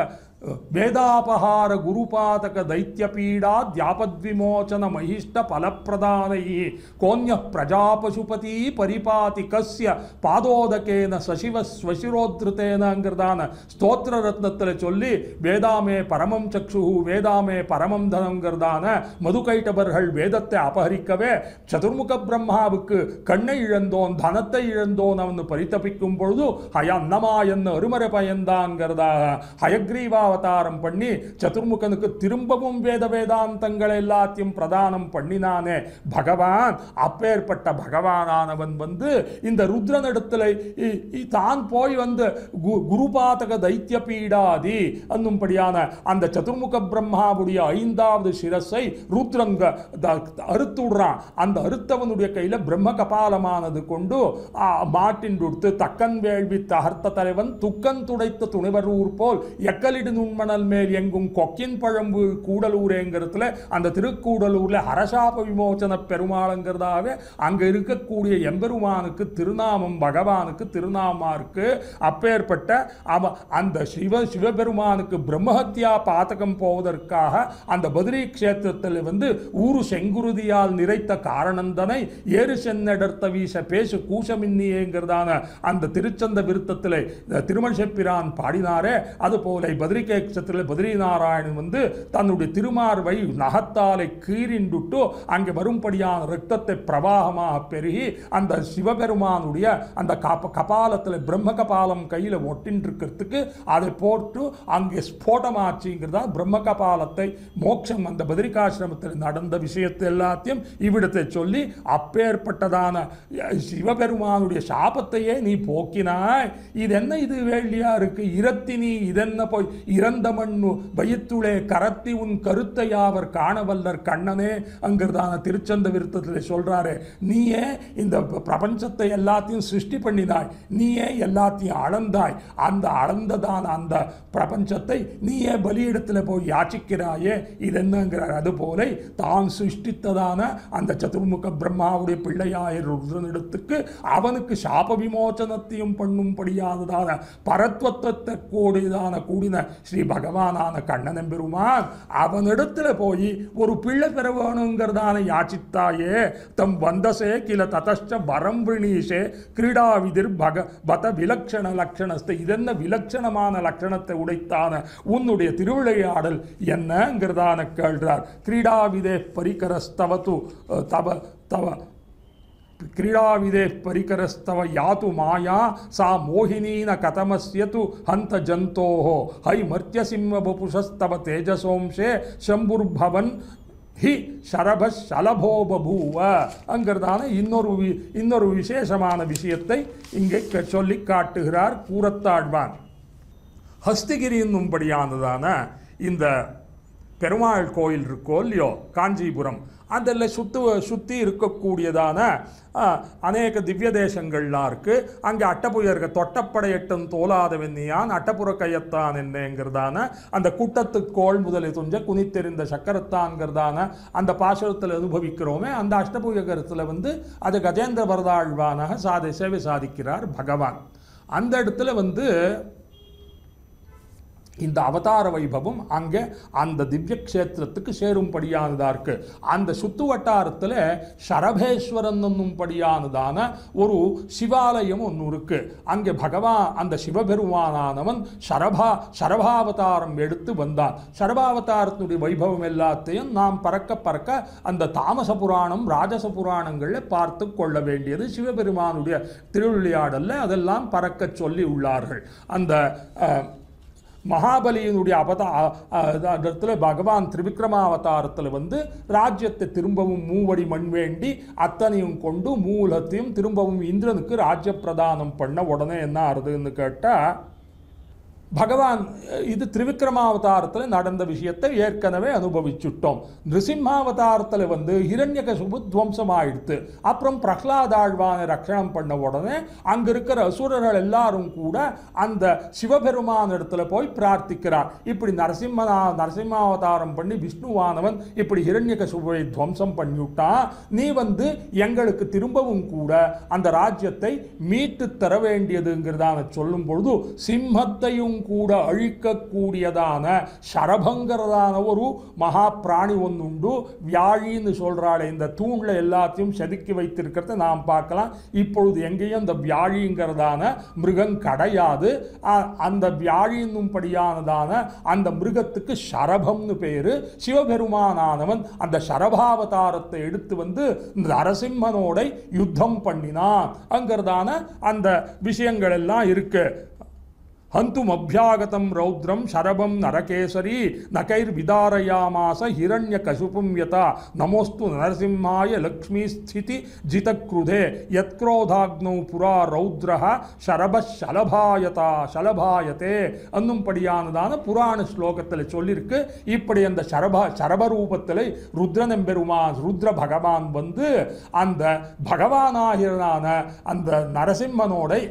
வேதாபஹார குருபாதக தைத்யபீடா தியாபத்விமோச்சன மகிஷ்ட பலப்பிரதானை கோன்ய பிரஜாபசுபதி பரிபாதி கஸ்ய பாதோதகேன சசிவ ஸ்வசிரோத்ருதேனங்கிறதான ஸ்தோத்திர ரத்னத்தில் சொல்லி வேதாமே பரமம் சக்ஷு வேதாமே பரமம் தனங்கிறதான மதுகைட்டபர்கள் வேதத்தை அபகரிக்கவே சதுர்முக பிரம்மாவுக்கு கண்ணை இழந்தோன் தனத்தை இழந்தோன் அவன் பரிதபிக்கும் பொழுது ஹயன்னமா என்ன அருமறை பயந்தான்கிறதாக ஹயக்ரீவா அவதாரம் பண்ணி சதுர்முகனுக்கு திரும்பவும் வேதாந்தங்கள் எல்லாத்தையும் பிரதானம் பண்ணினானே பகவான். அப்பேற்பட்ட பகவானானவன் இந்த ருத்ரனிடத்தில் தான் போய் குருபாதக தைத்திய பீடாதி என்னும்படியான அந்த சதுர்முக பிரம்மாவுடைய 5வது சிரஸை ருத்ரன் அறுத்துடுறான். அந்த அறுத்தவனுடைய கையில் பிரம்ம கபாலமானது கொண்டு மாட்டின் கொடுத்து தக்கன் வேள்வி தகர்த்த தலைவன் துக்கன் துடைத்த துணிவரூர் போல் எக்கலிடு நுண்மணல் மேல் எங்கும் கொக்கின் பழம்பு கூடலூரேங்கிறதுல அந்த திருக்கூடலூர்ல ஹரசாப விமோச்சன பெருமாளுங்கிறதாவே அங்க இருக்கக்கூடிய எம்பெருமானுக்கு திருநாமம் பகவானுக்கு திருநாமா இருக்கு. அப்பேற்பட்ட அந்த சிவபெருமானுக்கு பிரம்மஹத்யா பாதகம் போவதற்காக அந்த பத்ரி கஷேத்திரத்தில் ஊரு செங்குருதியால் நிறைத்த காரணந்தனை ஏறு சென்னடர்த்த வீச பேசு கூசமின்னியேங்கிறதான அந்த திருச்சந்த விருத்தத்தில் திருமணிசெப்பிரான் பாடினாரே. அதுபோல பத்ரி கஷேத்திரத்தில் பத்ரி நாராயணன் தன்னுடைய திருமார்வை நகத்தாலை கீறிண்டுட்டு அங்கே வரும்படியான ரத்தத்தை பிரவாகமாக பெருகி அந்த சிவபெருமானுடைய அந்த கபாலத்தில் பிரம்ம கபாலம் கையில் ஒட்டின்றிருக்கிறதுக்கு அதை போட்டு அங்கே ஸ்போட்டமாச்சுங்கிறதா பிரம்ம கபாலத்தை மோட்சம் அந்த பத்ரிகாசிரமத்தில் நடந்த விஷயத்தை எல்லாத்தையும் இவ்விடத்தை சொல்லி அப்பேற்பட்டதான சிவபெருமானுடைய சாபத்தையே நீ போக்கினாய். இது என்ன இது வேள்வியா இருக்கு இரத்தினி இதென்ன போய் இறந்த மண்ணு வயிற்றுளே கரத்தி உன் கருத்தையாவர் காணவல்லர் கண்ணனே அங்கிறதான திருச்சந்த விருத்தத்தில் சொல்றாரு. நீயே இந்த பிரபஞ்சத்தை எல்லாத்தையும் சிருஷ்டி பண்ணினாய், நீயே எல்லாத்தையும் அளந்தாய், அந்த அளந்ததான அந்த பிரபஞ்சத்தை நீயே பலியிடத்தில் போய் யாச்சிக்கிறாயே, இது என்னங்கிறார். அதுபோல தான் சிருஷ்டித்ததான அந்த சதுர்முக பிரம்மாவுடைய பிள்ளையாய ருத்ரனிடத்துக்கு அவனுக்கு சாப விமோச்சனத்தையும் பண்ணும்படியானதான பரத்வத்தை கூடின ஸ்ரீ பகவானான கண்ணன் பெருமான் அவனிடத்துல போய் ஒரு பிள்ளை பெற வேணுங்கிறதான யாச்சித்தாயே. தம் வந்தசே கில ததஷ்ட வரம் விணீஷே கிரீடாவிதிர் பத விலக்ஷண லட்சணஸ்தை. இதென்ன விலட்சணமான லட்சணத்தை உடைத்தான உன்னுடைய திருவிளையாடல் என்னங்கிறதான கேள்றார். கிரீடாவிதே பரிகரஸ்தவது தவ தவ கிரீடாவிதே பரிகரஸ்தவ யாத்து மாயா சா மோகினீன கதமஸ்யது ஹந்த ஜந்தோஹோ ஹை மர்த்தியசிம்ம வபுஷஸ்தவ தேஜசோம்சே சம்புர்பவன் ஹி ஷரப ஷலபோ பபூவ அங்கிறதான இன்னொரு விசேஷமான விஷயத்தை இங்கே சொல்லி காட்டுகிறார் கூறத்தாழ்வான். ஹஸ்திகிரி என்னும்படியானதான இந்த பெருமாள் கோயில் இருக்கோ இல்லையோ காஞ்சிபுரம், அதில் சுற்றி இருக்கக்கூடியதான அநேக திவ்ய தேசங்கள்லாம் இருக்குது. அங்கே அட்டப்புயர்கள் தொட்டப்படையட்டும் தோலாத வெண்ணியான் அட்டப்புற கையத்தான் என்னங்கிறதான அந்த கூட்டத்துக்கோள் முதலில் துஞ்ச குனித்தெறிந்த சக்கரத்தான்கிறதான அந்த பாசுரத்தில் அனுபவிக்கிறோமே, அந்த அஷ்டபுயகரத்தில் அது கஜேந்திர வரதாழ்வானாக சேவை சாதிக்கிறார் பகவான். அந்த இடத்துல இந்த அவதார வைபவம் அங்கே அந்த திவ்ய கஷேத்திரத்துக்கு சேரும்படியானதாக இருக்கு. அந்த சுத்து வட்டாரத்தில் சரபேஸ்வரன் என்னும்படியானதான ஒரு சிவாலயம் ஒன்று இருக்கு. அங்கே பகவான் அந்த சிவபெருமானானவன் சரபாவதாரம் எடுத்து வந்தான். சரபாவதாரத்தினுடைய வைபவம் எல்லாத்தையும் நாம் பறக்க அந்த தாமச புராணம் ராஜச புராணங்களில் பார்த்து கொள்ள வேண்டியது. சிவபெருமானுடைய திருவிளையாடல்ல அதெல்லாம் பறக்க சொல்லி உள்ளார்கள். அந்த மகாபலியினுடைய இடத்துல பகவான் திரிவிக்ரமாவதாரத்தில் ராஜ்யத்தை திரும்பவும் மூவடி மண் வேண்டி அத்தனையும் கொண்டு மூலத்தையும் திரும்பவும் இந்திரனுக்கு ராஜ்ய பிரதானம் பண்ண உடனே என்ன ஆறுதுன்னு கேட்டால், பகவான் இது திரிவிக்ரமாவதாரத்தில் நடந்த விஷயத்தை ஏற்கனவே அனுபவிச்சுட்டோம். நிருசிம்மாவதாரத்தில் ஹிரண்யகசிபு துவம்சமாயிடுத்து. அப்புறம் பிரஹ்லாதாழ்வானை ரட்சணம் பண்ண உடனே அங்கே இருக்கிற அசுரர்கள் எல்லாரும் கூட அந்த சிவபெருமான இடத்துல போய் பிரார்த்திக்கிறார். இப்படி நரசிம்மாவதாரம் பண்ணி விஷ்ணுவானவன் இப்படி ஹிரண்யகசிபுவை துவம்சம் பண்ணிவிட்டான், நீ எங்களுக்கு திரும்பவும் கூட அந்த ராஜ்யத்தை மீட்டு தர வேண்டியதுங்கிறதான சொல்லும் பொழுது சிம்மத்தையும் கூட அழிக்கக்கூடியதான சரபங்கிறதான ஒரு மகா பிராணி ஒன்றுண்டு. வியாழின்னு சொல்றாள். இந்த தூண்ல எல்லாத்தையும் செதுக்கி வைத்திருக்கிறத நாம் பார்க்கலாம். இப்பொழுது எங்கேயும் அந்த வியாழிங்கிறதான மிருகம் கிடையாது. அந்த வியாழின்னும் படியானதான அந்த மிருகத்துக்கு சரபம்னு பேரு. சிவபெருமானானவன் அந்த சரபாவதாரத்தை எடுத்து நரசிம்மனோட யுத்தம் பண்ணினான் அங்கிறதான அந்த விஷயங்கள் எல்லாம் இருக்கு. ஹந்தும் அபியாகதம் ரௌத்ரம் சரபம் நரகேசரி நகைர் விதாரயாமாச ஹிரண்ய கசுபும் யதா நமோஸ்து நரசிம்மாய லக்ஷ்மி ஸ்திதி ஜிதக்ருதே யத்க்ரோதாக்னௌ புரா ரௌத்ரஹ சரப சலபாயதே என்னும்படியானதான புராண ஸ்லோகத்தில் சொல்லியிருக்கு. இப்படி அந்த சரபரூபத்தில் ருத்ரனெம்பெருமான் ருத்ர பகவான் அந்த பகவானாகியனான அந்த நரசிம்மனோட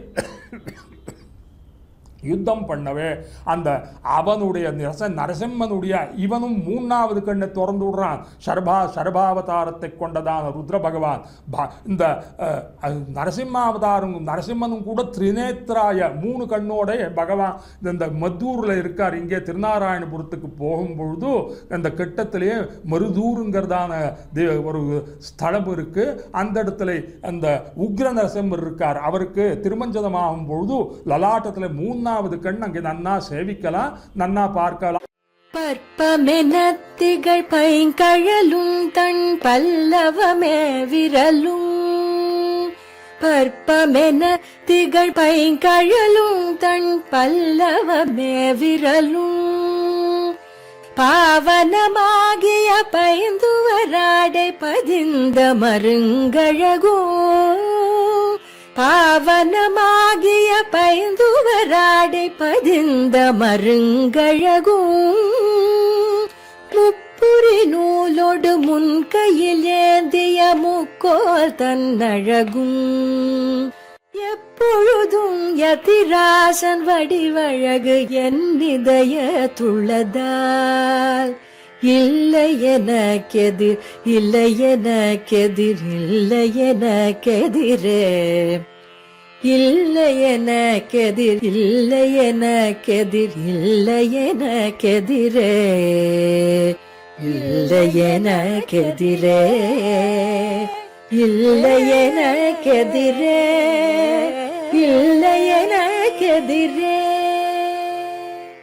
யுத்தம் பண்ணவே அந்த அவனுடைய நரசிம்மனுடைய இவனும் மூணாவது கண்ணை திறந்து விடுறான். சர்பாவதாரத்தை கொண்டதான ருத்ர பகவான் இந்த நரசிம்மனும் கூட திரிநேத்ராய மூணு கண்ணோட பகவான் இந்த மத்தூரில் இருக்கார். இங்கே திருநாராயணபுரத்துக்கு போகும்பொழுது அந்த கட்டத்திலேயே மருதூருங்கிறதான ஒரு ஸ்தலம் இருக்கு. அந்த இடத்துல அந்த உக்ர நரசிம்மர் இருக்கார். அவருக்கு திருமஞ்சனமாகும் பொழுது லலாட்டத்தில் மூணாவது கண் அங்கே நன்னா சேவிக்கலாம், நன்னா பார்க்கலாம். பற்பமென திகழ் பைங்கழலும் தன் பல்லவமே விரலும். பற்பமென திகழ் பைங்கழலும் தன் பல்லவமே விரலும். பாவனமாகிய பைந்துவராடை பதிந்த மருங்கழகோ பாவனமாகிய பைந்துவராடை பதிந்த மருங்கழகும் முப்புரி நூலோடு முன்கையில் ஏந்திய முக்கோல் தன்னழகும் எப்பொழுதும் யதிராசன் வடிவழகு என் இதய துள்ளதால் இல்லை எனக்கெதிர் இல்லை எனக்கெதிர் இல்லை எனக்கெதிரே இல்லை எனக்கெதிர் இல்லை எனக்கெதிர் இல்லை எனக்கெதிரே இல்லை எனக்கெதிரே இல்லை எனக்கெதிரே இல்லை எனக்கெதிரே